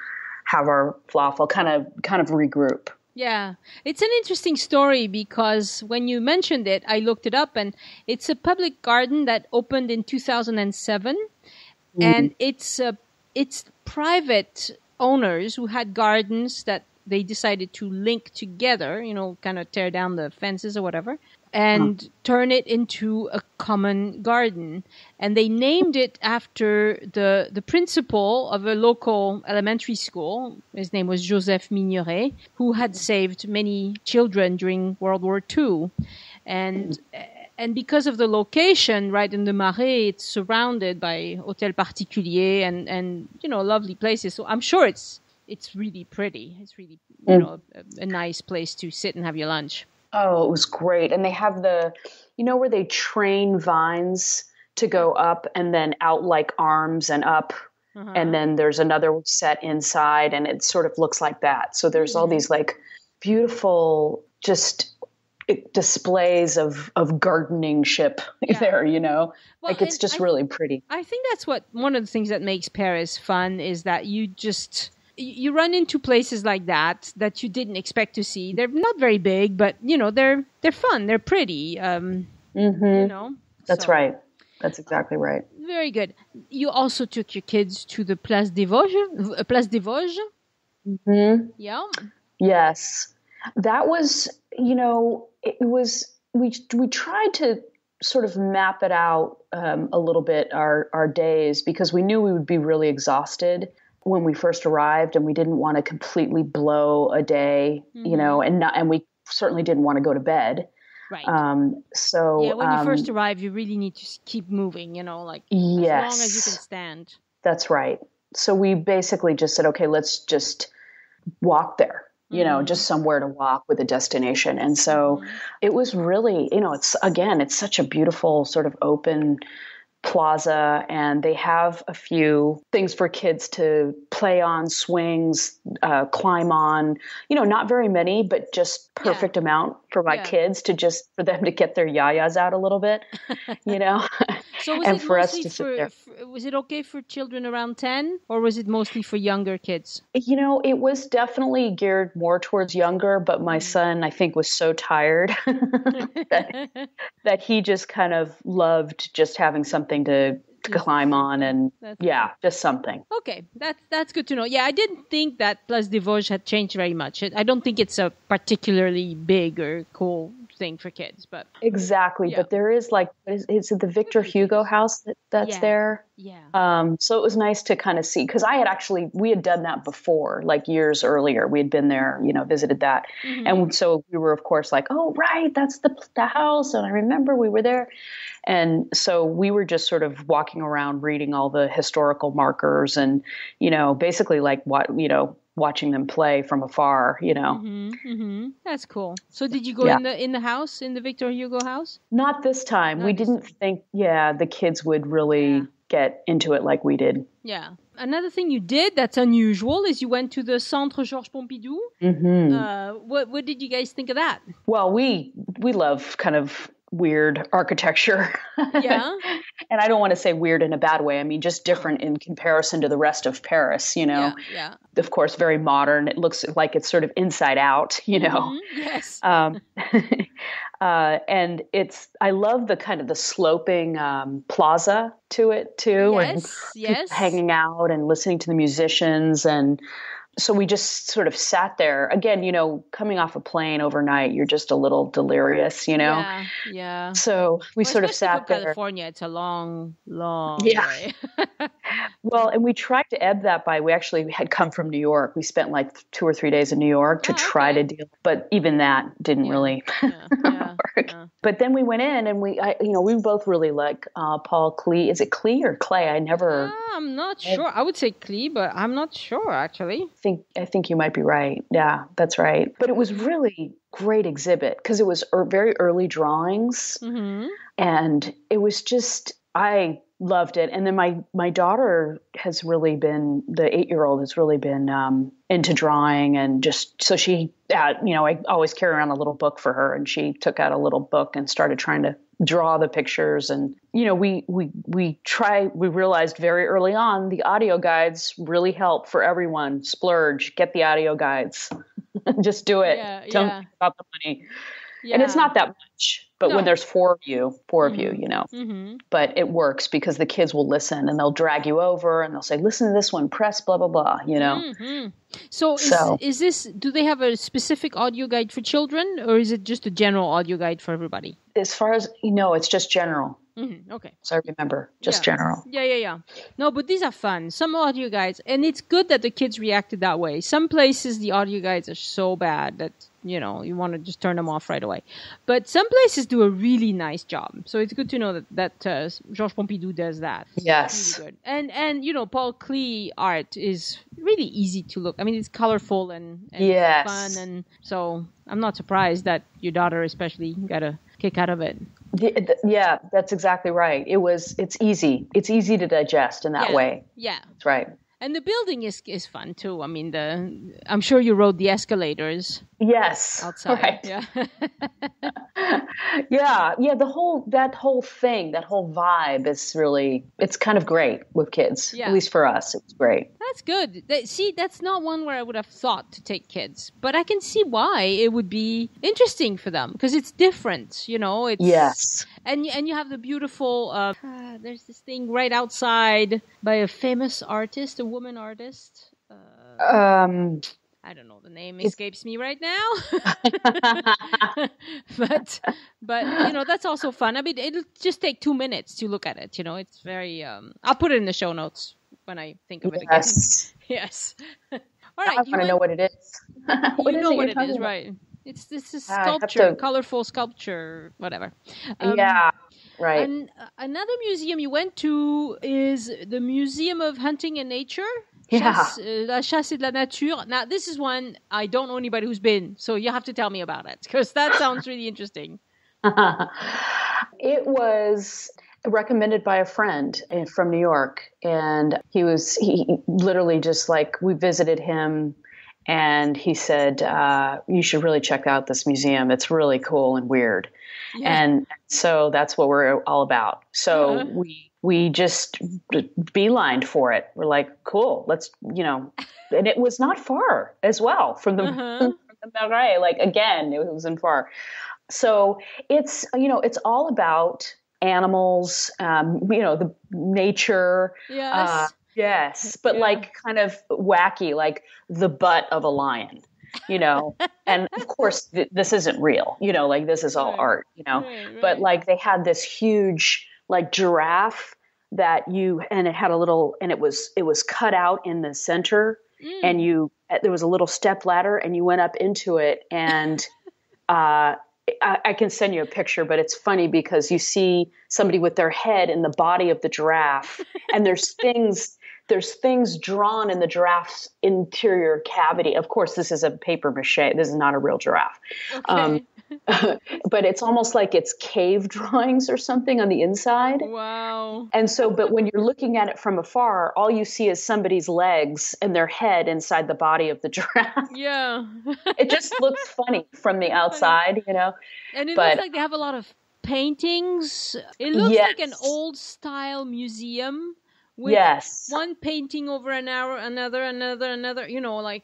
have our falafel kind of regroup. Yeah, it's an interesting story because when you mentioned it, I looked it up, and it's a public garden that opened in 2007, and it's private owners who had gardens that they decided to link together, kind of tear down the fences or whatever, and turn it into a common garden. And they named it after the principal of a local elementary school. His name was Joseph Migneret, who had saved many children during World War II. And because of the location right in the Marais, it's surrounded by hôtels particuliers and lovely places. So I'm sure it's really pretty. It's really a nice place to sit and have your lunch. Oh, it was great. And they have where they train vines to go up and then out like arms and up. And then there's another set inside, and it sort of looks like that. So there's all these like beautiful just displays of gardeningship there, Well, like it's just really pretty. I think that's one of the things that makes Paris fun is that you run into places like that you didn't expect to see. They're not very big, but they're fun. They're pretty. That's right. That's exactly right. Very good. You also took your kids to the Place des Vosges? Place des Vosges? Mm-hmm. Yeah. Yes. That was, we tried to sort of map it out a little bit, our days, because we knew we would be really exhausted when we first arrived, and we didn't want to completely blow a day, and we certainly didn't want to go to bed. Right. When you first arrive, you really need to keep moving, as long as you can stand. That's right. So we basically just said, okay, let's just walk there, just somewhere to walk with a destination. And so it was really, it's such a beautiful sort of open plaza, and they have a few things for kids to play on, swings, climb on, not very many, but just perfect amount for my kids for them to get their yayas out a little bit, So was and it for us mostly to sit there. Was it okay for children around 10, or was it mostly for younger kids? It was definitely geared more towards younger, but my son, I think, was so tired that he just kind of loved just having something to climb on, and just something. Okay, that's good to know. Yeah, I didn't think that Place des Vosges had changed very much. I don't think it's a particularly big or cool thing for kids, but exactly. But there is is it the Victor Hugo house that's there? Yeah. So it was nice to kind of see, because we had done that before, like years earlier. We had been there, visited that, and so we were of course like, oh right, that's the house, and I remember we were there, and so we were just sort of walking around reading all the historical markers, and basically like watching them play from afar, That's cool. So did you go in the house, in the Victor Hugo house? Not this time. We didn't think, the kids would really get into it like we did. Yeah. Another thing you did that's unusual is you went to the Centre Georges Pompidou. What did you guys think of that? Well, we love kind of weird architecture. Yeah. And I don't want to say weird in a bad way. I mean, just different in comparison to the rest of Paris, Yeah. Of course, very modern. It looks like it's sort of inside out, Yes. And I love the kind of the sloping plaza to it too. Yes. And hanging out and listening to the musicians. And so we just sort of sat there again, coming off a plane overnight, you're just a little delirious, Yeah. So we sort of sat there. California, it's a long way. Well, and we tried to ebb that by, we actually had come from New York. We spent like 2 or 3 days in New York to try to deal, but even that didn't really work. Yeah. But then we went in, and we both really like Paul Klee. Is it Klee or Clay? I'm not sure. I would say Klee, but I'm not sure actually. I think you might be right. Yeah, that's right. But it was really great exhibit because it was very early drawings, and it was just, I loved it. And then my daughter has really been, the 8-year-old has really been into drawing, and just so she, I always carry around a little book for her, and she took out a little book and started trying to draw the pictures. And we realized very early on the audio guides really help for everyone. Splurge, get the audio guides. Just do it. Don't think about the money. Yeah. And it's not that much, but when there's four of you, but it works because the kids will listen, and they'll drag you over, and they'll say, listen to this one, press blah, blah, blah, So is this, do they have a specific audio guide for children, or is it just a general audio guide for everybody? As far as it's just general. Okay. So I remember, just general. Yeah. No, but these are fun. Some audio guides, and it's good that the kids reacted that way. Some places the audio guides are so bad that, you want to just turn them off right away. But some places do a really nice job. So it's good to know that Georges Pompidou does that. Yes. Really good. And Paul Klee art is really easy to look. I mean, it's colorful and fun. And so I'm not surprised that your daughter especially got a kick out of it. Yeah, that's exactly right. It's easy. It's easy to digest in that way. Yeah. That's right. And the building is fun too. I mean, I'm sure you rode the escalators. Yes. Outside. Right. Yeah. Yeah. That whole thing, that whole vibe is really, it's kind of great with kids. Yeah. At least for us, it was great. That's good. See, that's not one where I would have thought to take kids, but I can see why it would be interesting for them because it's different. It's, yes. And you have the beautiful there's this thing right outside by a famous artist, a woman artist. I don't know. The name escapes me right now. but that's also fun. I mean, it'll just take 2 minutes to look at it. It's very. I'll put it in the show notes when I think of it again. Yes. All right. I want to know what it is. What it is, right? This is sculpture, colorful sculpture, whatever. Right. And another museum you went to is the Museum of Hunting and Nature. Yeah. La Chasse et de la Nature. Now, this is one I don't know anybody who's been, so you have to tell me about it, because that sounds really interesting. It was recommended by a friend from New York, and he literally just we visited him, and he said, you should really check out this museum. It's really cool and weird. Yeah. And so that's what we're all about. So we just beelined for it. We're like, cool, let's, and it was not far as well from the Migneret. Again, it wasn't far. So it's, it's all about animals, the nature. Yes. Yes. But kind of wacky, like the butt of a lion, and of course this isn't real, this is all art, Right. But they had this huge, giraffe and it had a little, and it was cut out in the center, and there was a little step ladder, and you went up into it, and I can send you a picture, but it's funny because you see somebody with their head in the body of the giraffe, and there's things drawn in the giraffe's interior cavity. Of course, this is a paper mache. This is not a real giraffe. Okay. But it's almost like it's cave drawings or something on the inside. Wow. And so, but when you're looking at it from afar, all you see is somebody's legs and their head inside the body of the giraffe. Yeah. It just looks funny from the outside, And it looks like they have a lot of paintings. It looks like an old style museum. With one painting over another,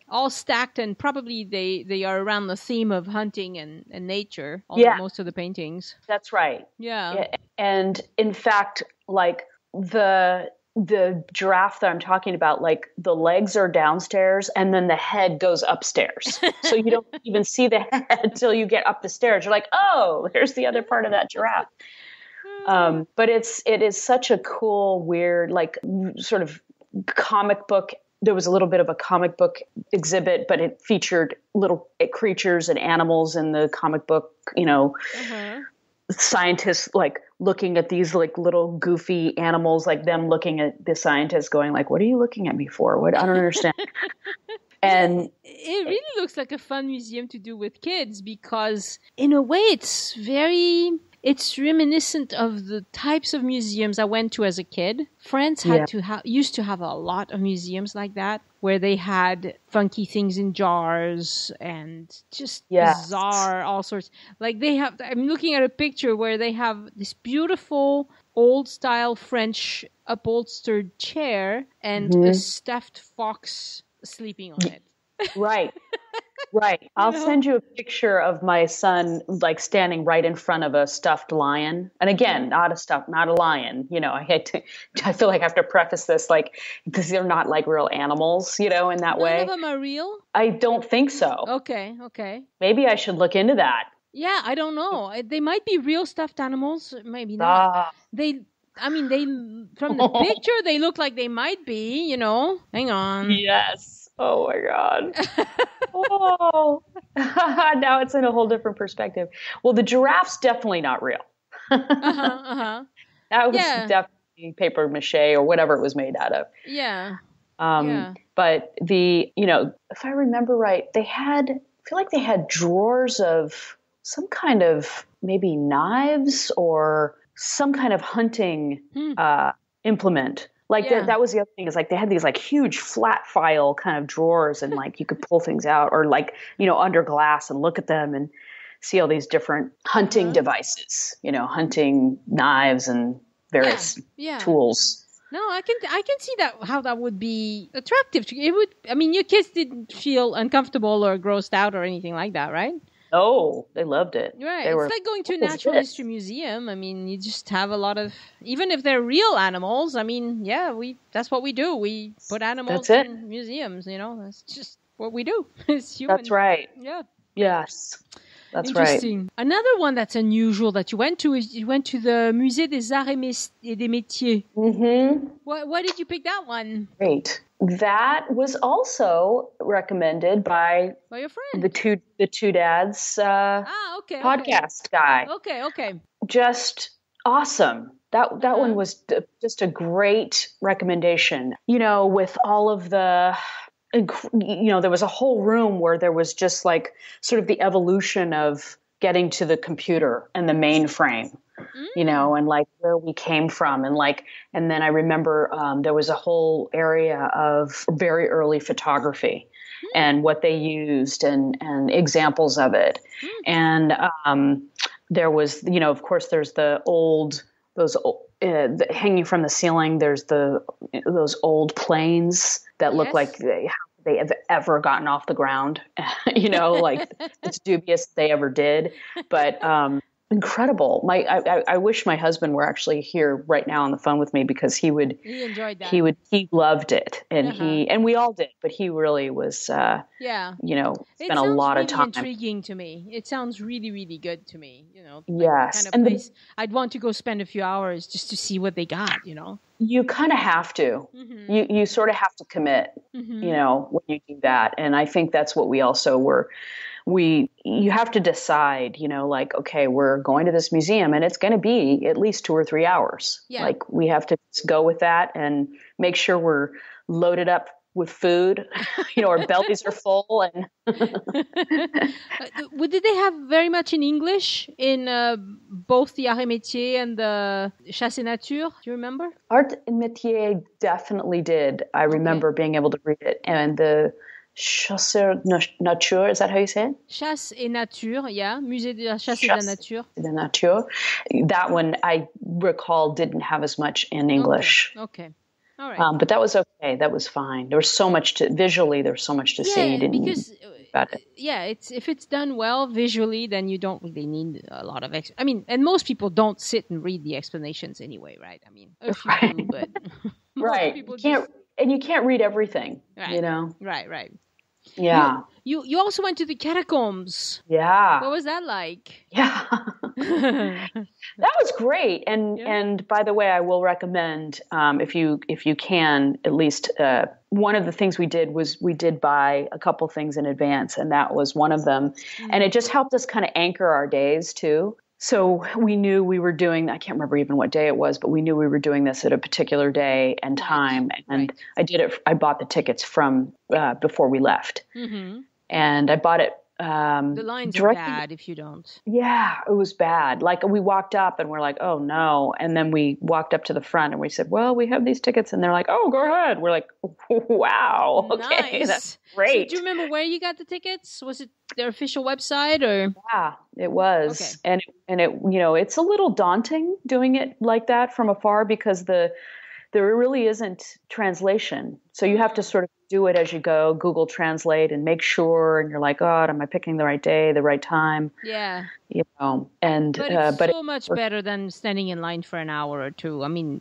all stacked, and probably they are around the theme of hunting and nature. Most of the paintings. That's right. Yeah. And in fact, the giraffe that I'm talking about, the legs are downstairs and then the head goes upstairs. So you don't even see the head until you get up the stairs. You're like, oh, there's the other part of that giraffe. But it is such a cool, weird, sort of comic book. There was a little bit of a comic book exhibit, but it featured little creatures and animals in the comic book, scientists looking at these little goofy animals, them looking at the scientists going what are you looking at me for? What? I don't understand. And it really looks like a fun museum to do with kids, because in a way it's reminiscent of the types of museums I went to as a kid. France used to have a lot of museums like that, where they had funky things in jars and just bizarre, all sorts. I'm looking at a picture where they have this beautiful old style French upholstered chair and a stuffed fox sleeping on it. Right. Right. I'll send you a picture of my son standing right in front of a stuffed lion. And again, not a lion. I feel like I have to preface this because they're not real animals, in that way. None of them are real? I don't think so. Okay. Maybe I should look into that. Yeah, I don't know. They might be real stuffed animals, maybe not. They from the picture they look like they might be, Hang on. Yes. Oh my God. Oh, now it's in a whole different perspective. Well, the giraffe's definitely not real. That was definitely paper mache or whatever it was made out of. Yeah. But if I remember right, I feel like they had drawers of some kind of maybe knives or some kind of hunting implement. That was the other thing, is they had these huge flat file kind of drawers, and you could pull things out or under glass and look at them and see all these different hunting devices, hunting knives and various tools. No, I can see how that would be attractive. It would. I mean, your kids didn't feel uncomfortable or grossed out or anything like that, right? Oh, they loved it. Right. They It's were, like going to a what is natural this? history museum. I mean, you just have a lot of, even if they're real animals, I mean, yeah, that's what we do. We put animals That's it. in museums, That's just what we do. It's human. That's right. Yeah. Yes. That's right. Interesting. Another one that's unusual that you went to is you went to the Musée des Arts et des Métiers. Mm-hmm. Why did you pick that one? Great. That was also recommended by your friend. the two dads Okay. podcast guy. Okay. Just awesome. That one was just a great recommendation. With all of the, there was a whole room where there was just like sort of the evolution of getting to the computer and the mainframe, and like where we came from. And then I remember there was a whole area of very early photography and what they used and examples of it. And there was, of course, there's hanging from the ceiling, there's those old planes that look like they have ever gotten off the ground. Like it's dubious they ever did, but incredible. I wish my husband were actually here right now on the phone with me, because he enjoyed that. He loved it, and and we all did, but he really was spent a lot of time. It sounds really intriguing to me. It sounds really, really good to me. Yes, kind of place I'd want to go spend a few hours just to see what they got. You kind of have to. You sort of have to commit. When you do that, and I think that's what we also were. You have to decide, like, okay, we're going to this museum and it's going to be at least 2 or 3 hours. Yeah. Like we have to go with that and make sure we're loaded up with food, our bellies are full. And did they have very much in English in both the Arts et Métiers and the Chasse et Nature? Do you remember? Art et Métiers definitely did. I remember being able to read it. And the Rosier-Joseph, is that how you say it? Chasse et Nature, yeah. Musée de la Chasse et de la Nature. De Nature. That one, I recall, didn't have as much in English. Okay. All right. But that was okay. That was fine. There was so much visually, there was so much to see. You didn't because, about it. If it's done well visually, then you don't really need a lot of and most people don't sit and read the explanations anyway, right? I mean, a few do, but most people and you can't read everything, Right. Yeah. You also went to the catacombs. Yeah. What was that like? Yeah. That was great. And by the way, I will recommend, if you can, at least one of the things we did was we did buy a couple things in advance, and that was one of them. And it just helped us kind of anchor our days too. So we knew we were doing, I can't remember even what day it was, but we knew we were doing this at a particular day and time. And I bought the tickets from before we left. And I bought it. The lines are bad if you don't. Yeah, it was bad. Like we walked up and we're like, oh no. And then we walked up to the front and we said, well, we have these tickets. And they're like, oh, go ahead. We're like, wow. Okay, that's great. So do you remember where you got the tickets? Was it their official website or? Yeah, it was. Okay. And it, it's a little daunting doing it like that from afar, because there really isn't translation. So you have to sort of do it as you go, Google Translate, and make sure. And you're like, oh, am I picking the right day, the right time? Yeah. And but it's so much better than standing in line for an hour or two. I mean,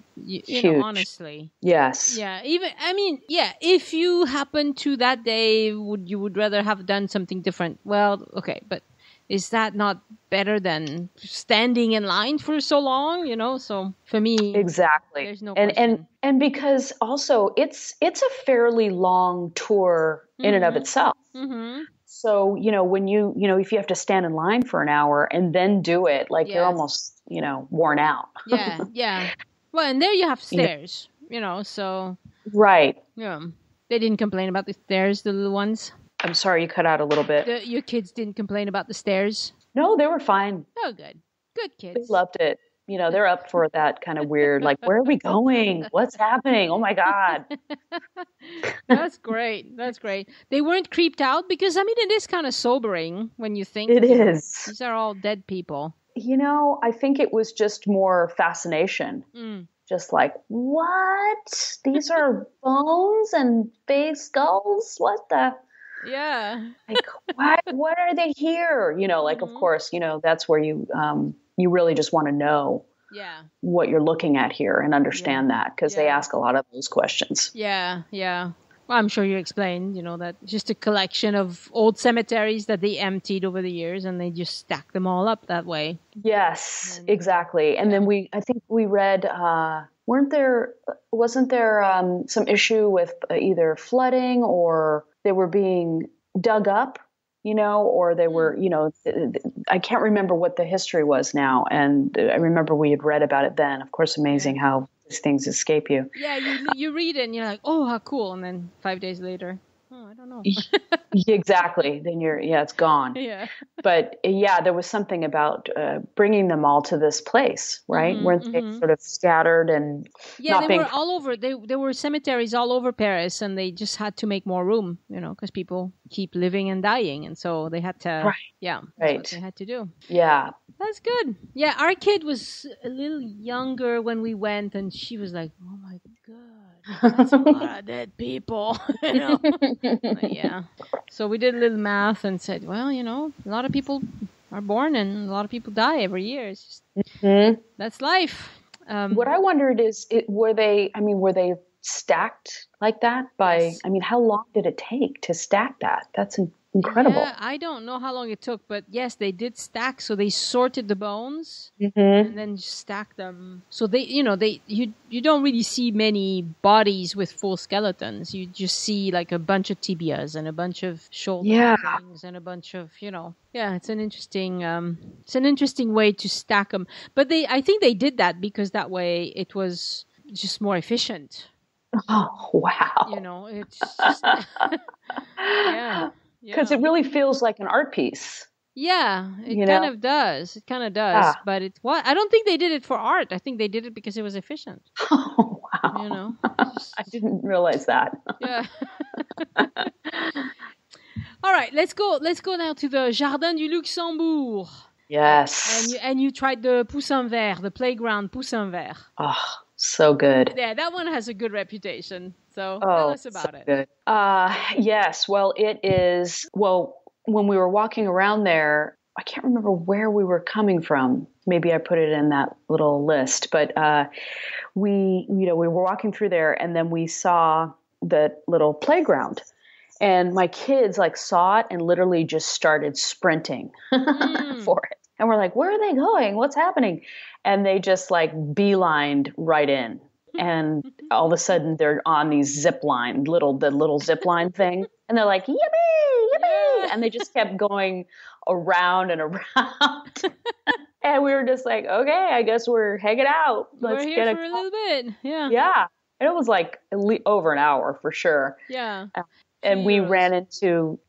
honestly. Yes. Yeah. If you happen to that day, you would rather have done something different. Well, okay, but is that not better than standing in line for so long? So for me, exactly. There's no question. And because also it's a fairly long tour in and of itself. So, when if you have to stand in line for an hour and then do it, like you're almost, worn out. Yeah. Well, and there you have stairs, so. Right. Yeah. They didn't complain about the stairs, the little ones. I'm sorry, you cut out a little bit. Your kids didn't complain about the stairs? No, they were fine. Oh, good. Good kids. They loved it. They're up for that kind of weird, like, where are we going? What's happening? Oh my God. That's great. They weren't creeped out because, it is kind of sobering when you think. It is. These are all dead people. I think it was just more fascination. Just like, what? These are bones and big skulls? What the? Yeah. Like, what are they here? Like, of course, that's where you really just want to know Yeah. what you're looking at here and Yeah. understand that, because they Yeah. ask a lot of those questions. Yeah. Yeah. Well, I'm sure you explained, that just a collection of old cemeteries that they emptied over the years and they just stacked them all up that way. Yes, And, exactly. And yeah. then I think we read, wasn't there some issue with either flooding, or they were being dug up, or they were, I can't remember what the history was now. And I remember we had read about it then. Of course, amazing how these things escape you. Yeah, you read it and you're like, oh, how cool. And then 5 days later, oh, I don't know. Exactly. Then it's gone. Yeah. But there was something about bringing them all to this place, right? Weren't they sort of scattered and they were all over. There were cemeteries all over Paris, and they just had to make more room, because people keep living and dying, and so they had to. Right. Yeah, that's right. what they had to do. Yeah. That's good. Yeah, our kid was a little younger when we went, and she was like, "Oh my god, that's a lot of dead people," But yeah. So we did a little math and said, well, a lot of people are born and a lot of people die every year. It's just that's life. What I wondered is, were they stacked like that? Yes. How long did it take to stack that? That's incredible. Yeah, I don't know how long it took, but yes, they did stack. So they sorted the bones and then stacked them. So you don't really see many bodies with full skeletons. You just see like a bunch of tibias and a bunch of shoulder things and a bunch of, it's an interesting way to stack them. But I think they did that because that way it was just more efficient. Oh, wow. It's just, yeah. Because it really feels like an art piece. Yeah, it kind of does. It kind of does. But I don't think they did it for art. I think they did it because it was efficient. Oh, wow. I didn't realize that. Yeah. All right, let's go now to the Jardin du Luxembourg. Yes. And you tried the Poussin Vert, the playground Poussin Vert. Oh, so good. Yeah, that one has a good reputation. So tell us about it. Good. Yes. Well, it is. Well, when we were walking around there, I can't remember where we were coming from. Maybe I put it in that little list, but we were walking through there, and then we saw the little playground, and my kids saw it and literally just started sprinting for it. And we're like, where are they going? What's happening? And they just beelined right in. And all of a sudden they're on these zip line, the little zip line thing. And they're like, yippee, yippee. Yeah. And they just kept going around and around. And we were just like, okay, I guess we're hanging out. Let's get for a little bit. Yeah. Yeah. And it was over an hour for sure. Yeah. And we ran into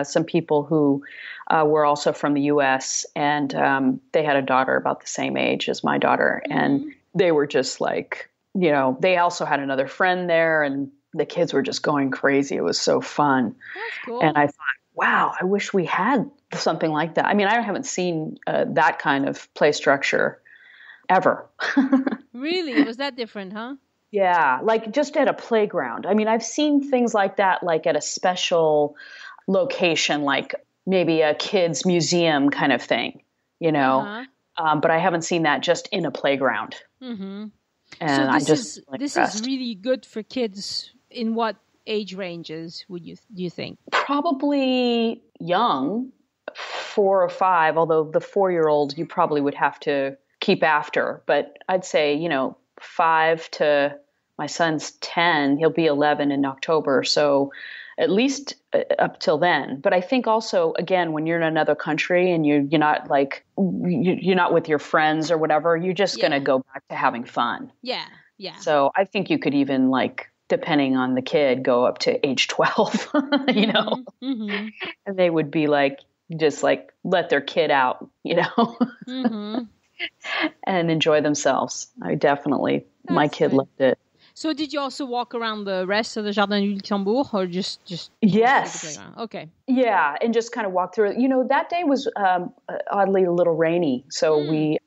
some people who were also from the U.S. and they had a daughter about the same age as my daughter, and they were just they also had another friend there, and the kids were just going crazy. It was so fun. That's cool. And I thought, wow, I wish we had something like that. I haven't seen that kind of play structure ever. Really? It was that different, huh? Yeah, just at a playground. I've seen things like that, at a special location, maybe a kids' museum kind of thing, but I haven't seen that just in a playground. Mm-hmm. And so this is really good for kids. In what age ranges do you think? Probably young, 4 or 5, although the 4-year-old you probably would have to keep after. But I'd say, 5 to, my son's 10, he'll be 11 in October. So at least up till then. But I think also, again, when you're in another country and you're not you're not with your friends or whatever, you're just going to go back to having fun. Yeah. Yeah. So I think you could even depending on the kid, go up to age 12, Mm-hmm. And they would be just let their kid out, Mm-hmm. and enjoy themselves. My kid loved it. So did you also walk around the rest of the Jardin du Luxembourg, or just Yes. Okay. Yeah, and just kind of walk through it. That day was oddly a little rainy, so we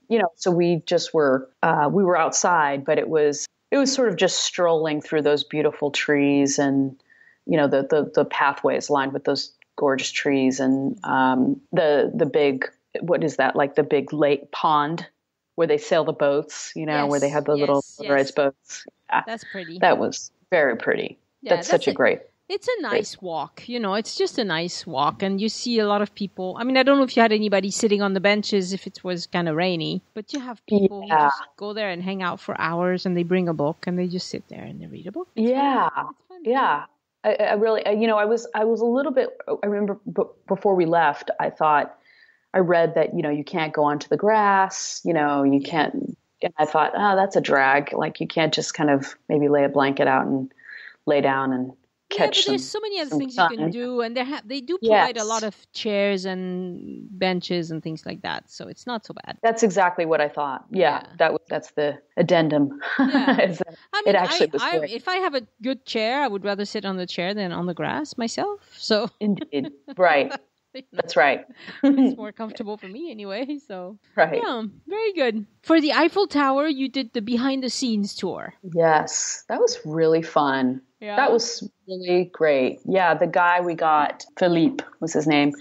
just were we were outside, but it was sort of just strolling through those beautiful trees and the pathways lined with those gorgeous trees and the big, what is that, like the big lake pond where they sail the boats, where they have the little motorized boats. Yeah, that's pretty. That was very pretty. Yeah, that's such a great. It's a nice walk, it's just a nice walk. And you see a lot of people. I mean, I don't know if you had anybody sitting on the benches if it was kind of rainy, but you have people who just go there and hang out for hours and they bring a book and they just sit there and they read a book. It's fun. Yeah. I really, I was a little bit, I remember before we left, I read that, you can't go onto the grass, you can't, and I thought, oh, that's a drag. Like you can't just kind of maybe lay a blanket out and lay down and catch but there's so many other things sun. You can do, and they do provide a lot of chairs and benches and things like that, so it's not so bad. That's exactly what I thought. Yeah. That's the addendum. Yeah. It actually was great. If I have a good chair, I would rather sit on the chair than on the grass myself. So indeed, right. That's right. It's more comfortable for me anyway. So right. Yeah, very good. For the Eiffel Tower, you did the behind the scenes tour. Yes, that was really fun. Yeah. That was really great. Yeah, the guy we got, Philippe was his name.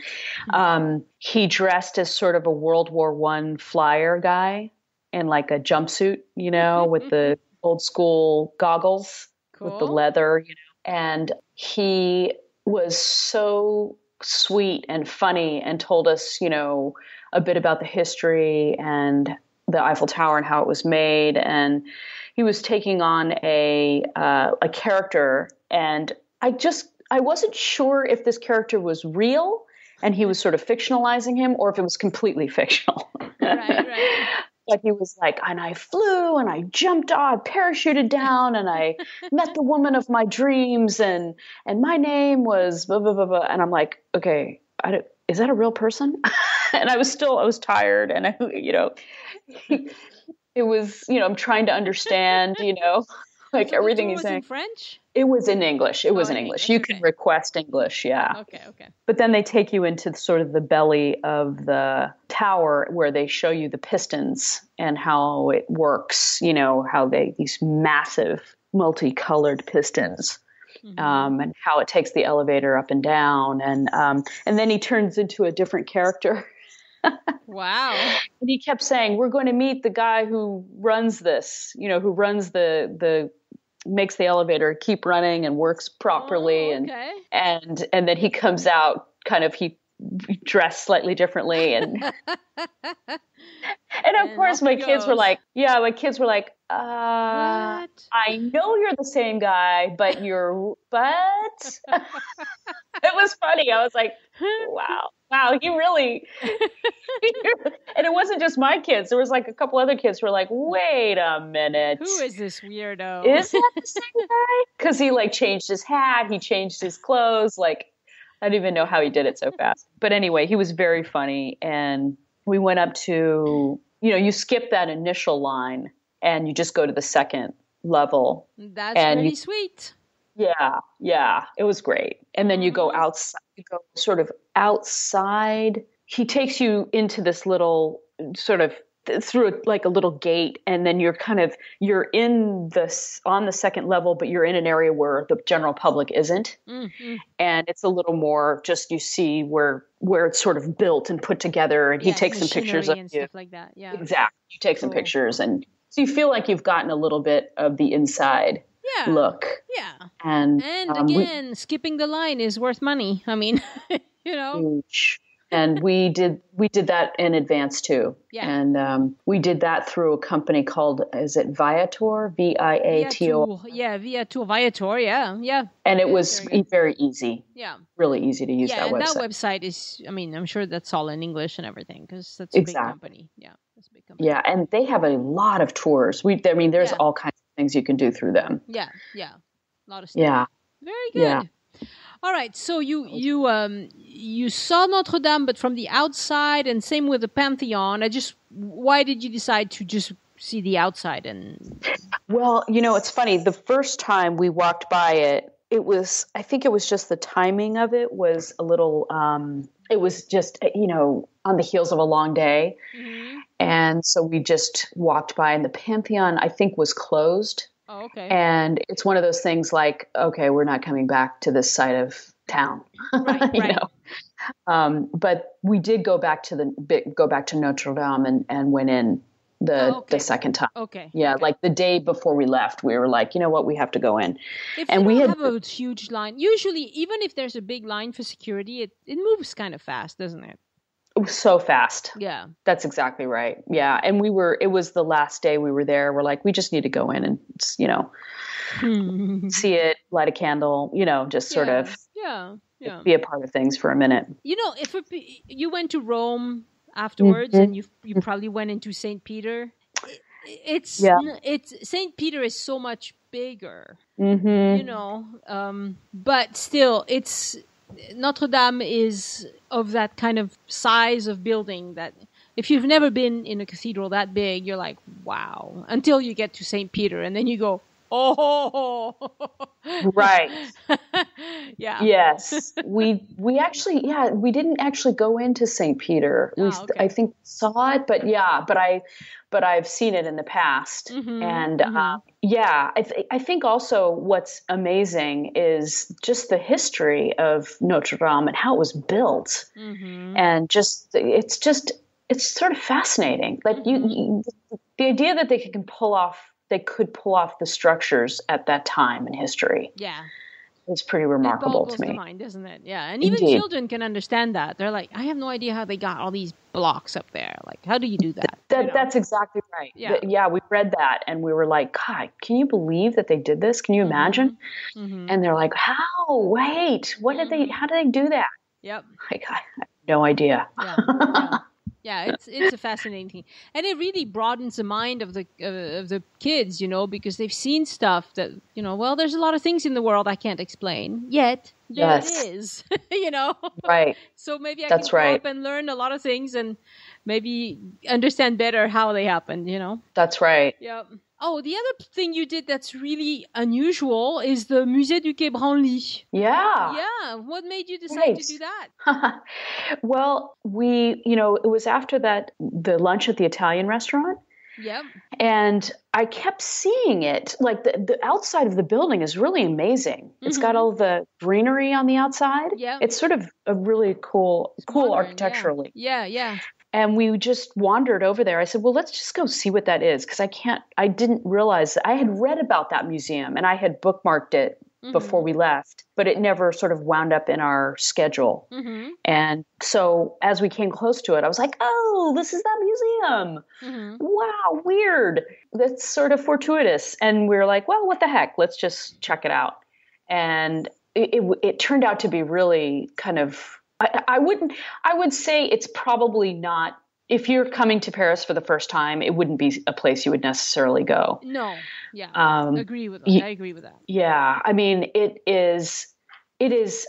He dressed as sort of a World War I flyer guy in like a jumpsuit, with the old school goggles, with the leather, and he was so sweet and funny and told us, a bit about the history and the Eiffel Tower and how it was made. And he was taking on a character, and I wasn't sure if this character was real and he was sort of fictionalizing him or if it was completely fictional. Right. But he was like, and I flew and I jumped off, parachuted down, and I met the woman of my dreams, and my name was blah, blah, blah, blah. And I'm like, okay, is that a real person? And I was tired, and it was, I'm trying to understand, like everything he's saying. In French? It was in English. It was in English. You can request English, yeah. Okay. But then they take you into sort of the belly of the tower where they show you the pistons and how it works, how these massive multicolored pistons, and how it takes the elevator up and down. And then he turns into a different character. Wow. And he kept saying, we're going to meet the guy who runs this, who runs makes the elevator keep running and works properly. Okay. And then he comes out he dressed slightly differently. And, and of course my kids were like, what? I know you're the same guy, but it was funny. I was like, wow, he really, and it wasn't just my kids. There was like a couple other kids who were like, wait a minute. Who is this weirdo? Is that the same guy? Because he changed his hat, he changed his clothes. I don't even know how he did it so fast. But anyway, he was very funny. And we went up to, you skip that initial line and you just go to the second level. That's pretty sweet. Yeah, it was great. And then you go outside, sort of outside. He takes you into this little sort of through a little gate, and then you're in on the second level, but you're in an area where the general public isn't. Mm-hmm. And it's a little more just, you see where it's sort of built and put together, and he takes some pictures of and you. Stuff like that. Yeah. Exactly. You take some pictures, and so you feel like you've gotten a little bit of the inside look. Yeah. And again, skipping the line is worth money. I mean, huge. And we did that in advance too. Yeah. And we did that through a company called, is it Viator? Viator. Yeah, Viator. Yeah. And it was very easy. Yeah. Really easy to use that website. Yeah, and that website is, I'm sure that's all in English and everything, because that's a big company. Yeah, that's a big company. Yeah, and they have a lot of tours. There's all kinds of things you can do through them. Yeah. A lot of stuff. Yeah. Very good. Yeah. All right, so you saw Notre Dame, but from the outside, and same with the Pantheon. Why did you decide to just see the outside? And well, it's funny. The first time we walked by it, I think it was just the timing of it was a little. It was just on the heels of a long day, and so we just walked by, and the Pantheon I think was closed. Oh, okay. And it's one of those things like, okay, we're not coming back to this side of town, Right, you right. know. But we did go back to Notre Dame and went in the second time. Okay. Yeah, Okay. like the day before we left, we were like, you know what, we have to go in. If And you we don't had have a huge line, usually, even if there's a big line for security, it moves kind of fast, doesn't it? it was so fast. Yeah. That's exactly right. Yeah. And it was the last day we were there. We're like, we just need to go in and, see it, light a candle, just sort of be a part of things for a minute. If you went to Rome afterwards, and you probably went into St. Peter, it's St. Peter is so much bigger, but still it's Notre Dame is of that kind of size of building that if you've never been in a cathedral that big, you're like, wow, until you get to St. Peter and then you go, oh, right. Yeah. Yes. We actually, we didn't actually go into St. Peter. I think saw it, but I've seen it in the past. And I think also what's amazing is just the history of Notre Dame and how it was built. And it's sort of fascinating. Like the idea that they could pull off the structures at that time in history. Yeah. It's pretty remarkable to me. The mind, isn't it? Yeah. And even children can understand that. They're like, I have no idea how they got all these blocks up there. Like, how do you do that? That's exactly right. Yeah. We read that and we were like, God, can you believe that they did this? Can you imagine? And they're like, how? Wait, how did they do that? Yep. Like, I have no idea. Yeah, it's a fascinating thing, and it really broadens the mind of the kids, because they've seen stuff that well, there's a lot of things in the world I can't explain yet. There it is, Right. So maybe I can grow up and learn a lot of things and maybe understand better how they happened. That's right. Yep. Oh, the other thing you did that's really unusual is the Musée du Quai Branly. Yeah. Yeah. What made you decide to do that? Well, it was after the lunch at the Italian restaurant. Yep. And I kept seeing it. Like the outside of the building is really amazing. It's got all the greenery on the outside. Yeah. It's sort of a really cool modern, architecturally. Yeah. And we just wandered over there. I said, well, let's just go see what that is. Because I didn't realize, I had read about that museum and I had bookmarked it before we left, but it never sort of wound up in our schedule. And so as we came close to it, I was like, oh, this is that museum. Wow, weird. That's sort of fortuitous. And we were like, well, what the heck? Let's just check it out. And it turned out to be really kind of, I would say it's probably not, if you're coming to Paris for the first time, it wouldn't be a place you would necessarily go. No. Yeah. I agree with that. Yeah. I mean, it is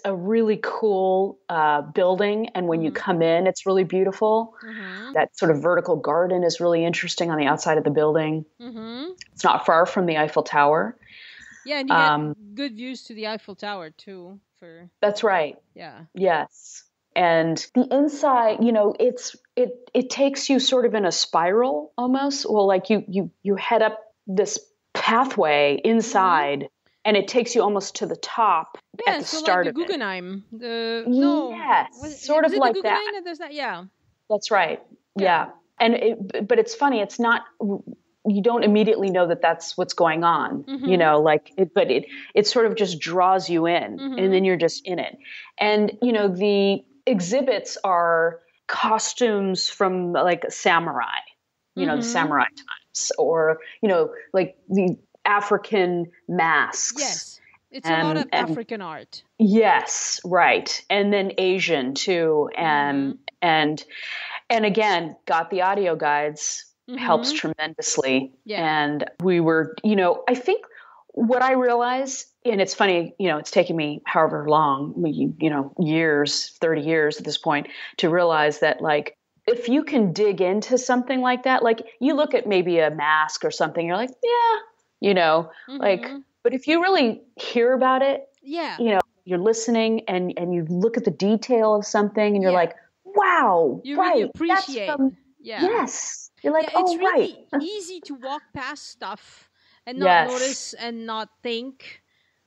a really cool building. And when you come in, it's really beautiful. That sort of vertical garden is really interesting on the outside of the building. It's not far from the Eiffel Tower. Yeah. And you get good views to the Eiffel Tower too. That's right. Yeah. Yes. And the inside, it takes you sort of in a spiral almost. Well, like you head up this pathway inside and it takes you almost to the top at the start like the of Guggenheim. Yes, sort of like that. There's that, yeah. That's right. Yeah. But it's funny. It's not, you don't immediately know that that's what's going on, but it sort of just draws you in and then you're just in it. And, the exhibits are costumes from like samurai, the samurai times or, like the African masks. Yes. It's a lot of African art. Yes. Right. And then Asian too. And again, got the audio guides. Helps tremendously. Yeah. And we were, I think what I realized, and it's funny, it's taken me however long, years, 30 years at this point, to realize that like, if you can dig into something like that, like you look at maybe a mask or something, you're like, like, but if you really hear about it, you're listening and you look at the detail of something and you're like, wow, you really appreciate. Yes. You're like, it's really easy to walk past stuff and not notice and not think.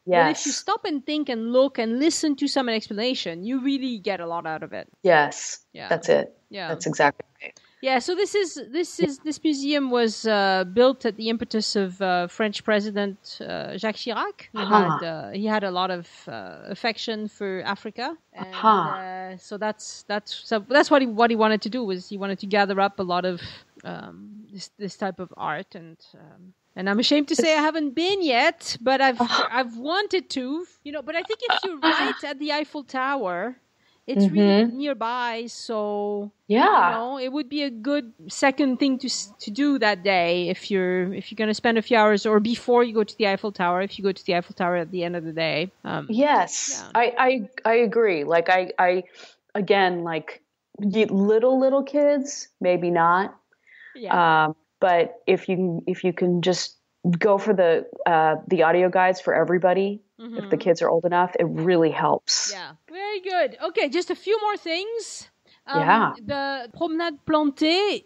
Yes. But if you stop and think and look and listen to some explanation, you really get a lot out of it. Yes. Yeah. That's it. Yeah. That's exactly right. Yeah, so this museum was built at the impetus of French President Jacques Chirac. He had a lot of affection for Africa, and so that's what he wanted to do. Was he wanted to gather up a lot of this type of art, and I'm ashamed to say I haven't been yet, but I've wanted to, But I think if you're right at the Eiffel Tower, it's really nearby, so it would be a good second thing to do that day if you're going to spend a few hours, or before you go to the Eiffel Tower. If you go to the Eiffel Tower at the end of the day, yes, yeah. I agree. Like I again, like little kids, maybe not. Yeah. But if you can just go for the audio guides for everybody. If the kids are old enough, it really helps. Yeah, very good. Okay, just a few more things. The Promenade Plantée,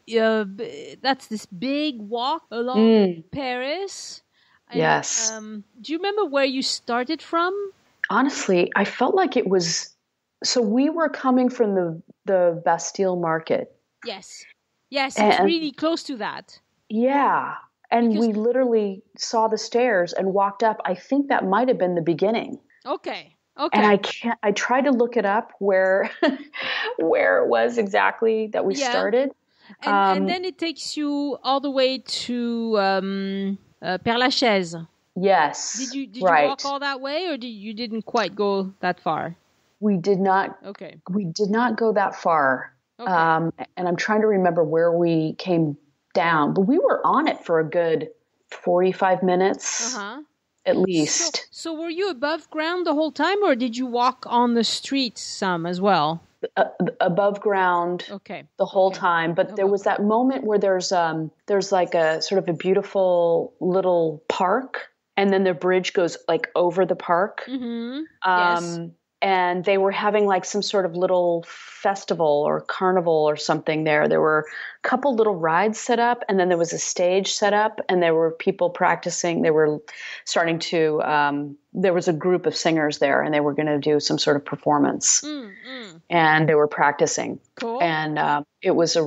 that's this big walk along Paris. And, yes. Do you remember where you started from? Honestly, I felt like it was... So we were coming from the Bastille Market. Yes. Yes, it's really close to that. Yeah. And we literally saw the stairs and walked up. I think that might have been the beginning. Okay. And I tried to look it up where it was exactly that we started. And then it takes you all the way to Père Lachaise. Yes. Did you walk all that way, or you didn't quite go that far? We did not. Okay. We did not go that far. Okay. And I'm trying to remember where we came down, but we were on it for a good 45 minutes at least. So were you above ground the whole time, or did you walk on the streets some as well? Above ground the whole time, but there was that moment where there's like a sort of a beautiful little park, and then the bridge goes like over the park. Yes. And they were having like some sort of little festival or carnival or something there. There were a couple little rides set up, and then there was a stage set up, and there were people practicing. They were starting to, there was a group of singers there, and they were going to do some sort of performance. And they were practicing. Cool. And it was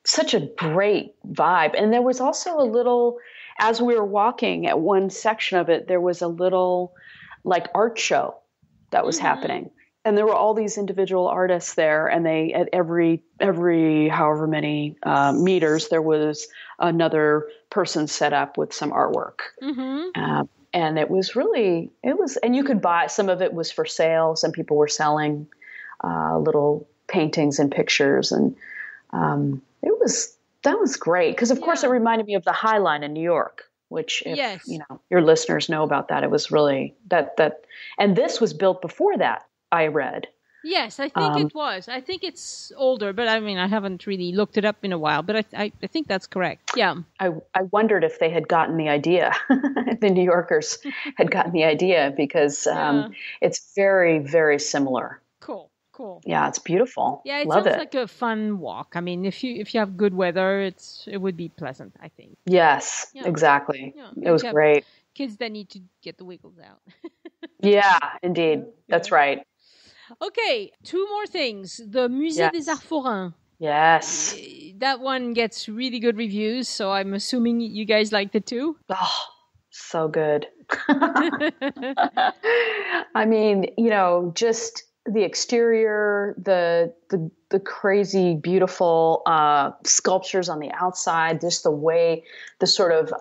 such a great vibe. And there was also a little, as we were walking at one section of it, there was a little like art show that was happening. And there were all these individual artists there, and they, at every however many meters, there was another person set up with some artwork. And it was, and you could buy, some of it was for sale. Some people were selling little paintings and pictures. And that was great. Cause of course it reminded me of the High Line in New York, which if your listeners know about that, it was really that, and this was built before that, I read. Yes, I think it was. I think it's older, but I mean, I haven't really looked it up in a while, but I think that's correct. Yeah. I wondered if they had gotten the idea, the New Yorkers had gotten the idea, because it's very, very similar. Cool. Yeah, it's beautiful. Yeah, Love sounds like a fun walk. I mean, if you have good weather, it would be pleasant, I think. Yes, exactly. Yeah. It was great. Kids that need to get the wiggles out. Yeah, indeed. That's right. Okay, two more things. The Musée des Arts Forains. Yes. That one gets really good reviews, so I'm assuming you guys liked it too. Oh, so good. I mean, just the exterior, the crazy, beautiful sculptures on the outside, just the sort of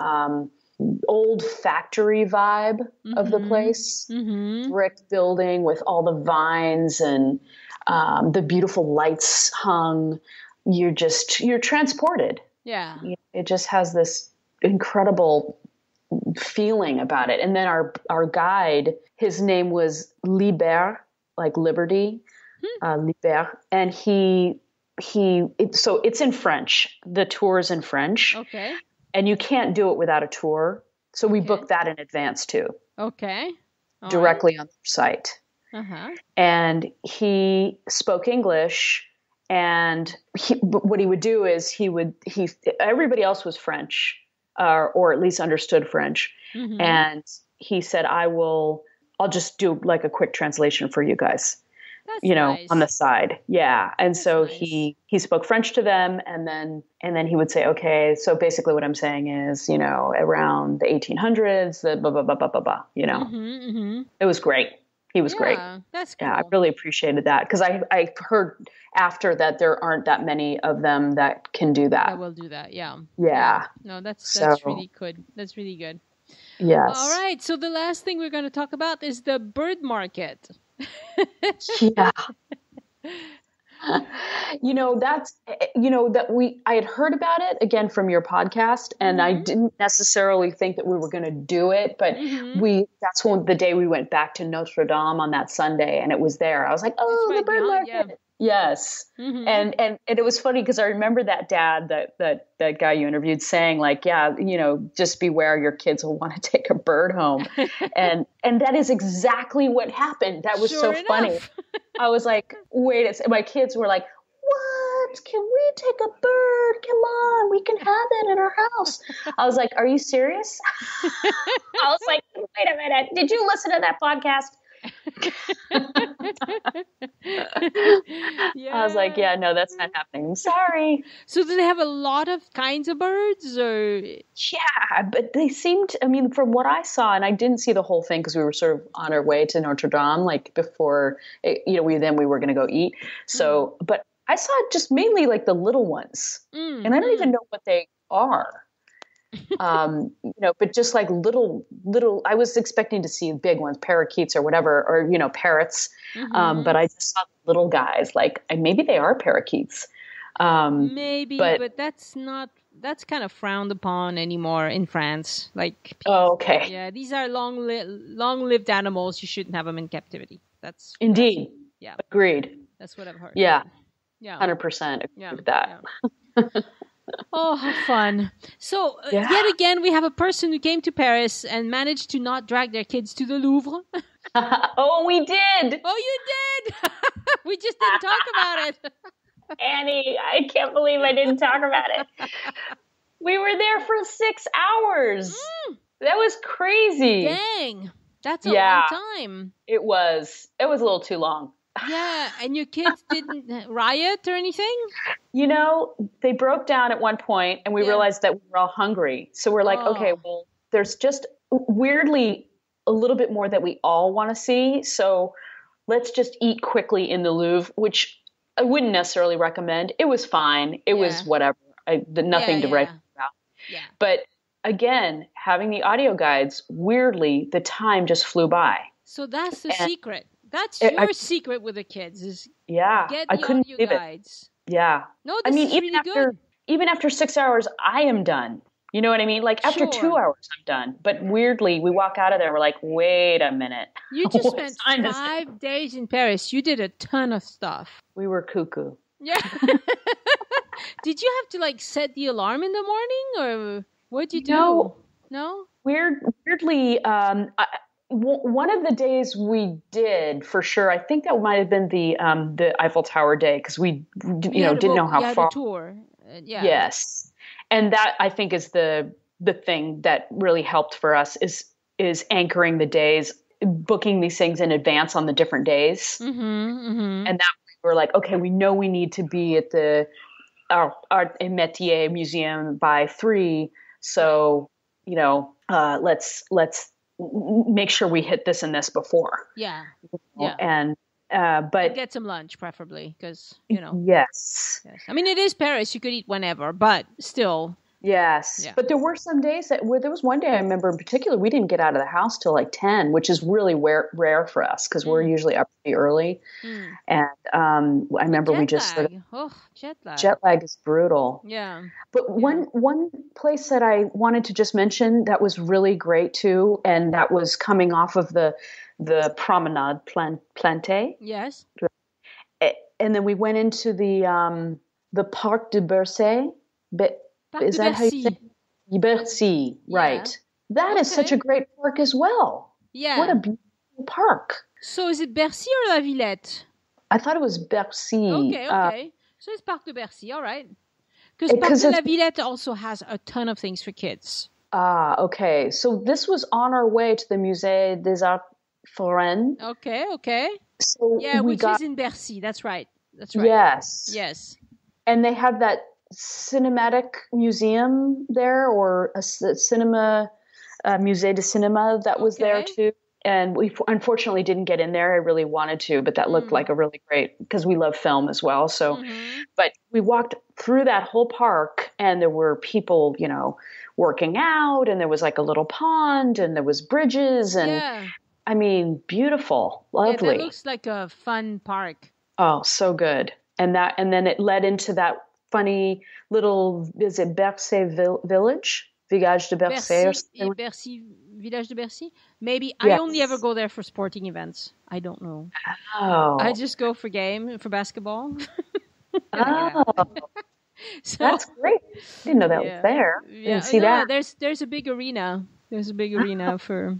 old factory vibe of the place, brick building with all the vines and the beautiful lights hung. You're transported. Yeah. It just has this incredible feeling about it. And then our guide, his name was Liber, like liberty, Liber. And so it's in French. The tour is in French. Okay. And you can't do it without a tour. So we booked that in advance too. Okay. Directly on their site. And he spoke English, and what he would do is everybody else was French. or at least understood French. Mm-hmm. And he said, I'll just do like a quick translation for you guys. That's On the nice. side. Yeah. And That's so nice. he spoke French to them, and then he would say, okay, so basically what I'm saying is, around the 1800s, the blah, blah, blah, blah, blah, blah, Mm-hmm, mm-hmm. It was great. He was great. Yeah, that's cool. Yeah, I really appreciated that, because I heard after that there aren't that many of them that can do that. That will do that, yeah. Yeah. No, that's So, really good. That's really good. yes. All right, so the last thing we're going to talk about is the bird market. Yeah. I had heard about it again from your podcast, and I didn't necessarily think that we were going to do it, but that's the day we went back to Notre Dame on that Sunday, and it was there. I was like, oh, the bird market. Yeah. Yes. Mm-hmm. And it was funny because I remember that dad, that guy you interviewed, saying like, yeah, just beware, your kids will want to take a bird home. and that is exactly what happened. That was so funny. I was like, wait, my kids were like, what? Can we take a bird? Come on, we can have it in our house. I was like, are you serious? I was like, wait a minute. Did you listen to that podcast? Yeah. I was like, yeah, no, that's not happening. I'm sorry. So do they have a lot of kinds of birds, or? Yeah, but they seemed, from what I saw, and I didn't see the whole thing because we were sort of on our way to Notre Dame, like before, we were going to go eat. So, but I saw just mainly like the little ones, and I don't even know what they are. But just like little, I was expecting to see big ones, parakeets or whatever, or, parrots. But I just saw little guys, like maybe they are parakeets. Maybe, but that's kind of frowned upon anymore in France. Like, okay. Yeah, these are long-lived animals. You shouldn't have them in captivity. That's indeed. Yeah. Agreed. That's what I've heard. Yeah. Yeah. 100% agree with that. Yeah. Oh, how fun. So, yet again, we have a person who came to Paris and managed to not drag their kids to the Louvre. Oh, we did. Oh, you did? We just didn't talk about it. Annie, I can't believe I didn't talk about it. We were there for 6 hours. That was crazy. Dang. That's a long time. It was a little too long. Yeah, and your kids didn't riot or anything? They broke down at one point, and we realized that we were all hungry. So we're like, okay, well, there's just weirdly a little bit more that we all want to see. So let's just eat quickly in the Louvre, which I wouldn't necessarily recommend. It was fine. It was whatever. Nothing to write about. Yeah. But again, having the audio guides, weirdly, the time just flew by. So that's the secret. That's your secret with the kids is get the audio guides. Yeah. No, this is really good. Even after 6 hours, I am done. You know what I mean? Like after 2 hours, I'm done. But weirdly, we walk out of there, we're like, wait a minute. You just spent 5 days in Paris. You did a ton of stuff. We were cuckoo. Yeah. Did you have to like set the alarm in the morning, or what did you do? No? Weirdly, one of the days we did for sure. I think that might have been the Eiffel Tower day, because we didn't know how far. The tour. Yeah. Yes, and that I think is the thing that really helped for us is anchoring the days, booking these things in advance on the different days, and that we were like, okay, we know we need to be at the Art et Métiers Museum by 3, so let's make sure we hit this and this before. Yeah. And but get some lunch preferably, because Yes. I mean, it is Paris. You could eat whenever, but still. Yes. Yeah. But there were some days there was one day I remember in particular, we didn't get out of the house till like 10, which is really rare for us, because we're usually up pretty early. And I remember we just sort of, jet lag is brutal. Yeah. But one place that I wanted to just mention that was really great too, and that was coming off of the Promenade Plantée. Yes. And then we went into the Parc de Bercy. Is that how you say it? Bercy, right. That is such a great park as well. Yeah. What a beautiful park. So is it Bercy or La Villette? I thought it was Bercy. Okay. So it's Parc de Bercy, all right. Because Parc de la Villette also has a ton of things for kids. Ah, okay. So this was on our way to the Musée des Arts Forains. Okay. So which is in Bercy. That's right. Yes. And they have that cinematic museum there, or a cinema, Musée de Cinéma that was there too. And we unfortunately didn't get in there. I really wanted to, but that looked like a really great, because we love film as well. So, but we walked through that whole park, and there were people, working out, and there was like a little pond, and there was bridges, and I mean, beautiful, lovely. Yeah, that looks like a fun park. Oh, so good. And then it led into that funny little, is it Bercy village? Village de Bercy? Bercy, Village de Bercy? Maybe. Yes. I only ever go there for sporting events. I don't know. Oh. I just go for basketball. Oh. So, that's great. I didn't know that was there. Didn't see that. There's a big arena. There's a big arena for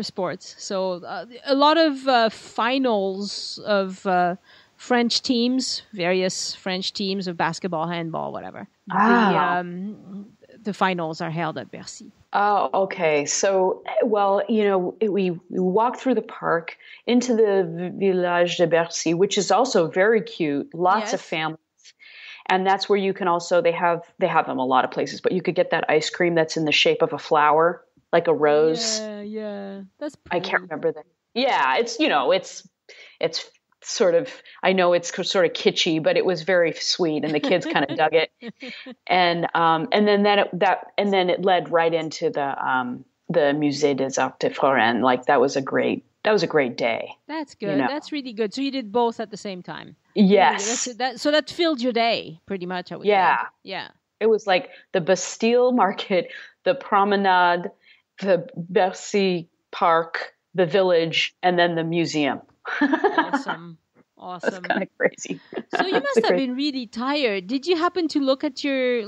sports. So a lot of finals of French teams, various French teams of basketball, handball, whatever. The finals are held at Bercy. Oh, okay. So, well, we walked through the park into the Village de Bercy, which is also very cute. Lots of families. And that's where you can also, they have them a lot of places, but you could get that ice cream that's in the shape of a flower, like a rose. Yeah. That's pretty. I can't remember that. Yeah, it's sort of, I know it's sort of kitschy, but it was very sweet, and the kids kind of dug it. And then it led right into the Musée des Arts Forains. Like that was a great day. That's good. That's really good. So you did both at the same time. Yes. So that filled your day pretty much, I would say. Yeah. It was like the Bastille Market, the Promenade, the Bercy Park, the village, and then the museum. Awesome. That's kind of crazy. So you must have been really tired. Did you happen to look at your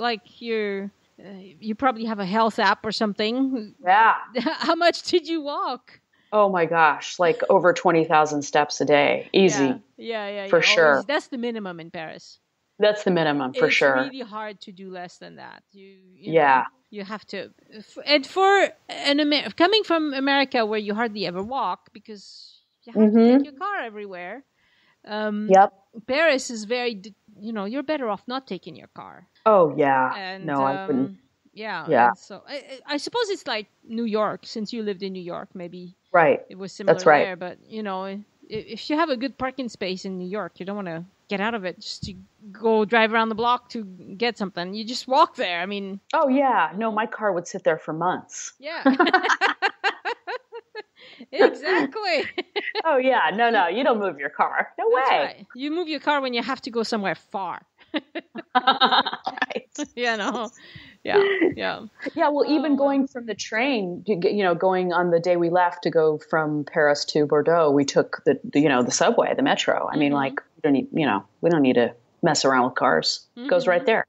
you probably have a health app or something? Yeah. How much did you walk? Oh my gosh, like over 20,000 steps a day. Easy. Yeah. For sure. That's the minimum in Paris. That's the minimum for sure. It's really hard to do less than that. You have to. And for coming from America, where you hardly ever walk because you have to take your car everywhere. Paris is very, you're better off not taking your car. Oh, yeah. And, no, I wouldn't. Yeah. So I suppose it's like New York, since you lived in New York, maybe. Right. It was similar That's right. there. But, if you have a good parking space in New York, you don't want to get out of it just to go drive around the block to get something. You just walk there. I mean. Oh, yeah. No, my car would sit there for months. Yeah. Exactly. Oh, yeah. No, you don't move your car. No That's way. Right. You move your car when you have to go somewhere far. Right. Yeah. Yeah, well, even going from the train, going on the day we left to go from Paris to Bordeaux, we took the subway, the metro. I mean, like we don't need to mess around with cars. It goes right there.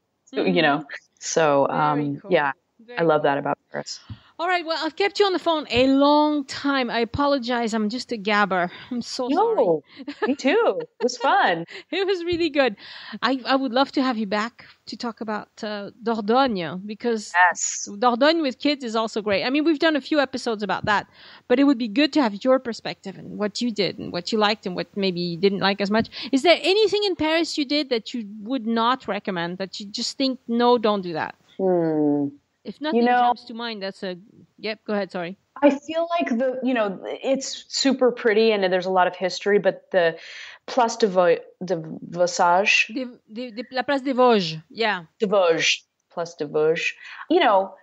So, cool. yeah, I love that about Paris. All right. Well, I've kept you on the phone a long time. I apologize. I'm just a gabber. I'm so sorry. No, me too. It was fun. It was really good. I would love to have you back to talk about Dordogne, because Dordogne with kids is also great. I mean, we've done a few episodes about that, but it would be good to have your perspective and what you did and what you liked and what maybe you didn't like as much. Is there anything in Paris you did that you would not recommend, that you just think, no, don't do that? If nothing jumps to mind, that's a... Yep, go ahead, sorry. I feel like it's super pretty and there's a lot of history, but the Place de Vosges... La Place des Vosges, yeah. De Vosges, Place de Vosges.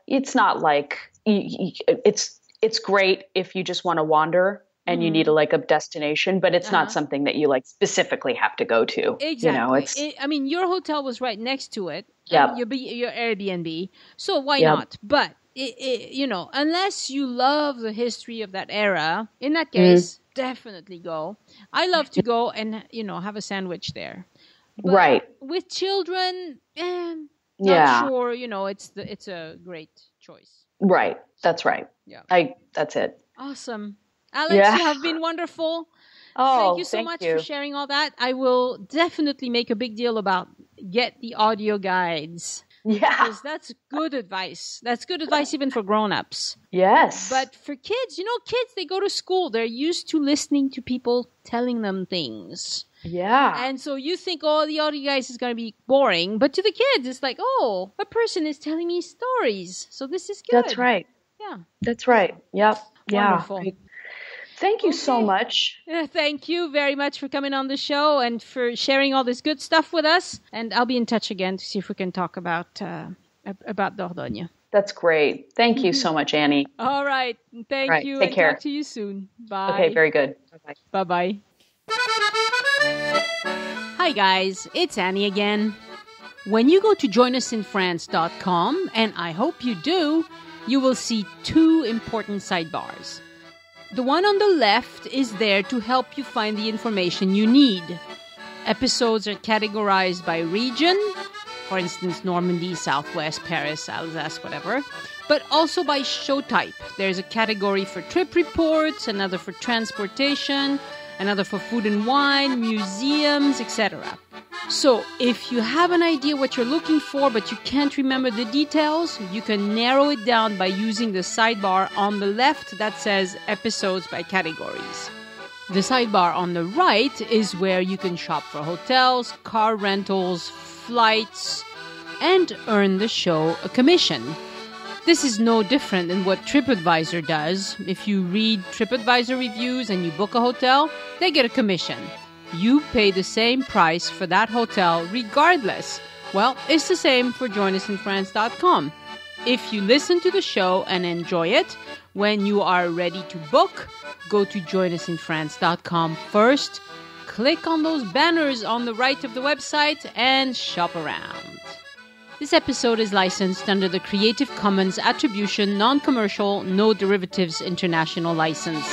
It's not like... It's great if you just want to wander and you need a destination, but it's not something that you specifically have to go to. Exactly. I mean, your hotel was right next to it. Yeah. Your Airbnb. So why not? But unless you love the history of that era, in that case, definitely go. I love to go and have a sandwich there. But right. With children, not sure. It's a great choice. Right. That's right. Yeah. That's it. Awesome. Alex, you have been wonderful. Oh, thank you so much for sharing all that. I will definitely make a big deal about get the audio guides. Yeah. Because that's good advice. That's good advice even for grown-ups. Yes. But for kids, kids, they go to school. They're used to listening to people telling them things. Yeah. And so you think, the audio guides is going to be boring. But to the kids, it's like, a person is telling me stories. So this is good. That's right. Yeah. That's right. Yep. Wonderful. Yeah. Thank you so much. Thank you very much for coming on the show and for sharing all this good stuff with us. And I'll be in touch again to see if we can talk about Dordogne. That's great. Thank you so much, Annie. All right. Thank you. Take care. Talk to you soon. Bye. Okay, very good. Bye-bye. Bye-bye. Hi, guys. It's Annie again. When you go to joinusinfrance.com, and I hope you do, you will see two important sidebars. The one on the left is there to help you find the information you need. Episodes are categorized by region, for instance, Normandy, Southwest, Paris, Alsace, whatever, but also by show type. There's a category for trip reports, another for transportation, another for food and wine, museums, etc. So, if you have an idea what you're looking for but you can't remember the details, you can narrow it down by using the sidebar on the left that says episodes by categories. The sidebar on the right is where you can shop for hotels, car rentals, flights, and earn the show a commission. This is no different than what TripAdvisor does. If you read TripAdvisor reviews and you book a hotel, they get a commission. You pay the same price for that hotel regardless. Well, it's the same for joinusinfrance.com. If you listen to the show and enjoy it, when you are ready to book, go to joinusinfrance.com first, click on those banners on the right of the website, and shop around. This episode is licensed under the Creative Commons Attribution Non-Commercial No Derivatives International License.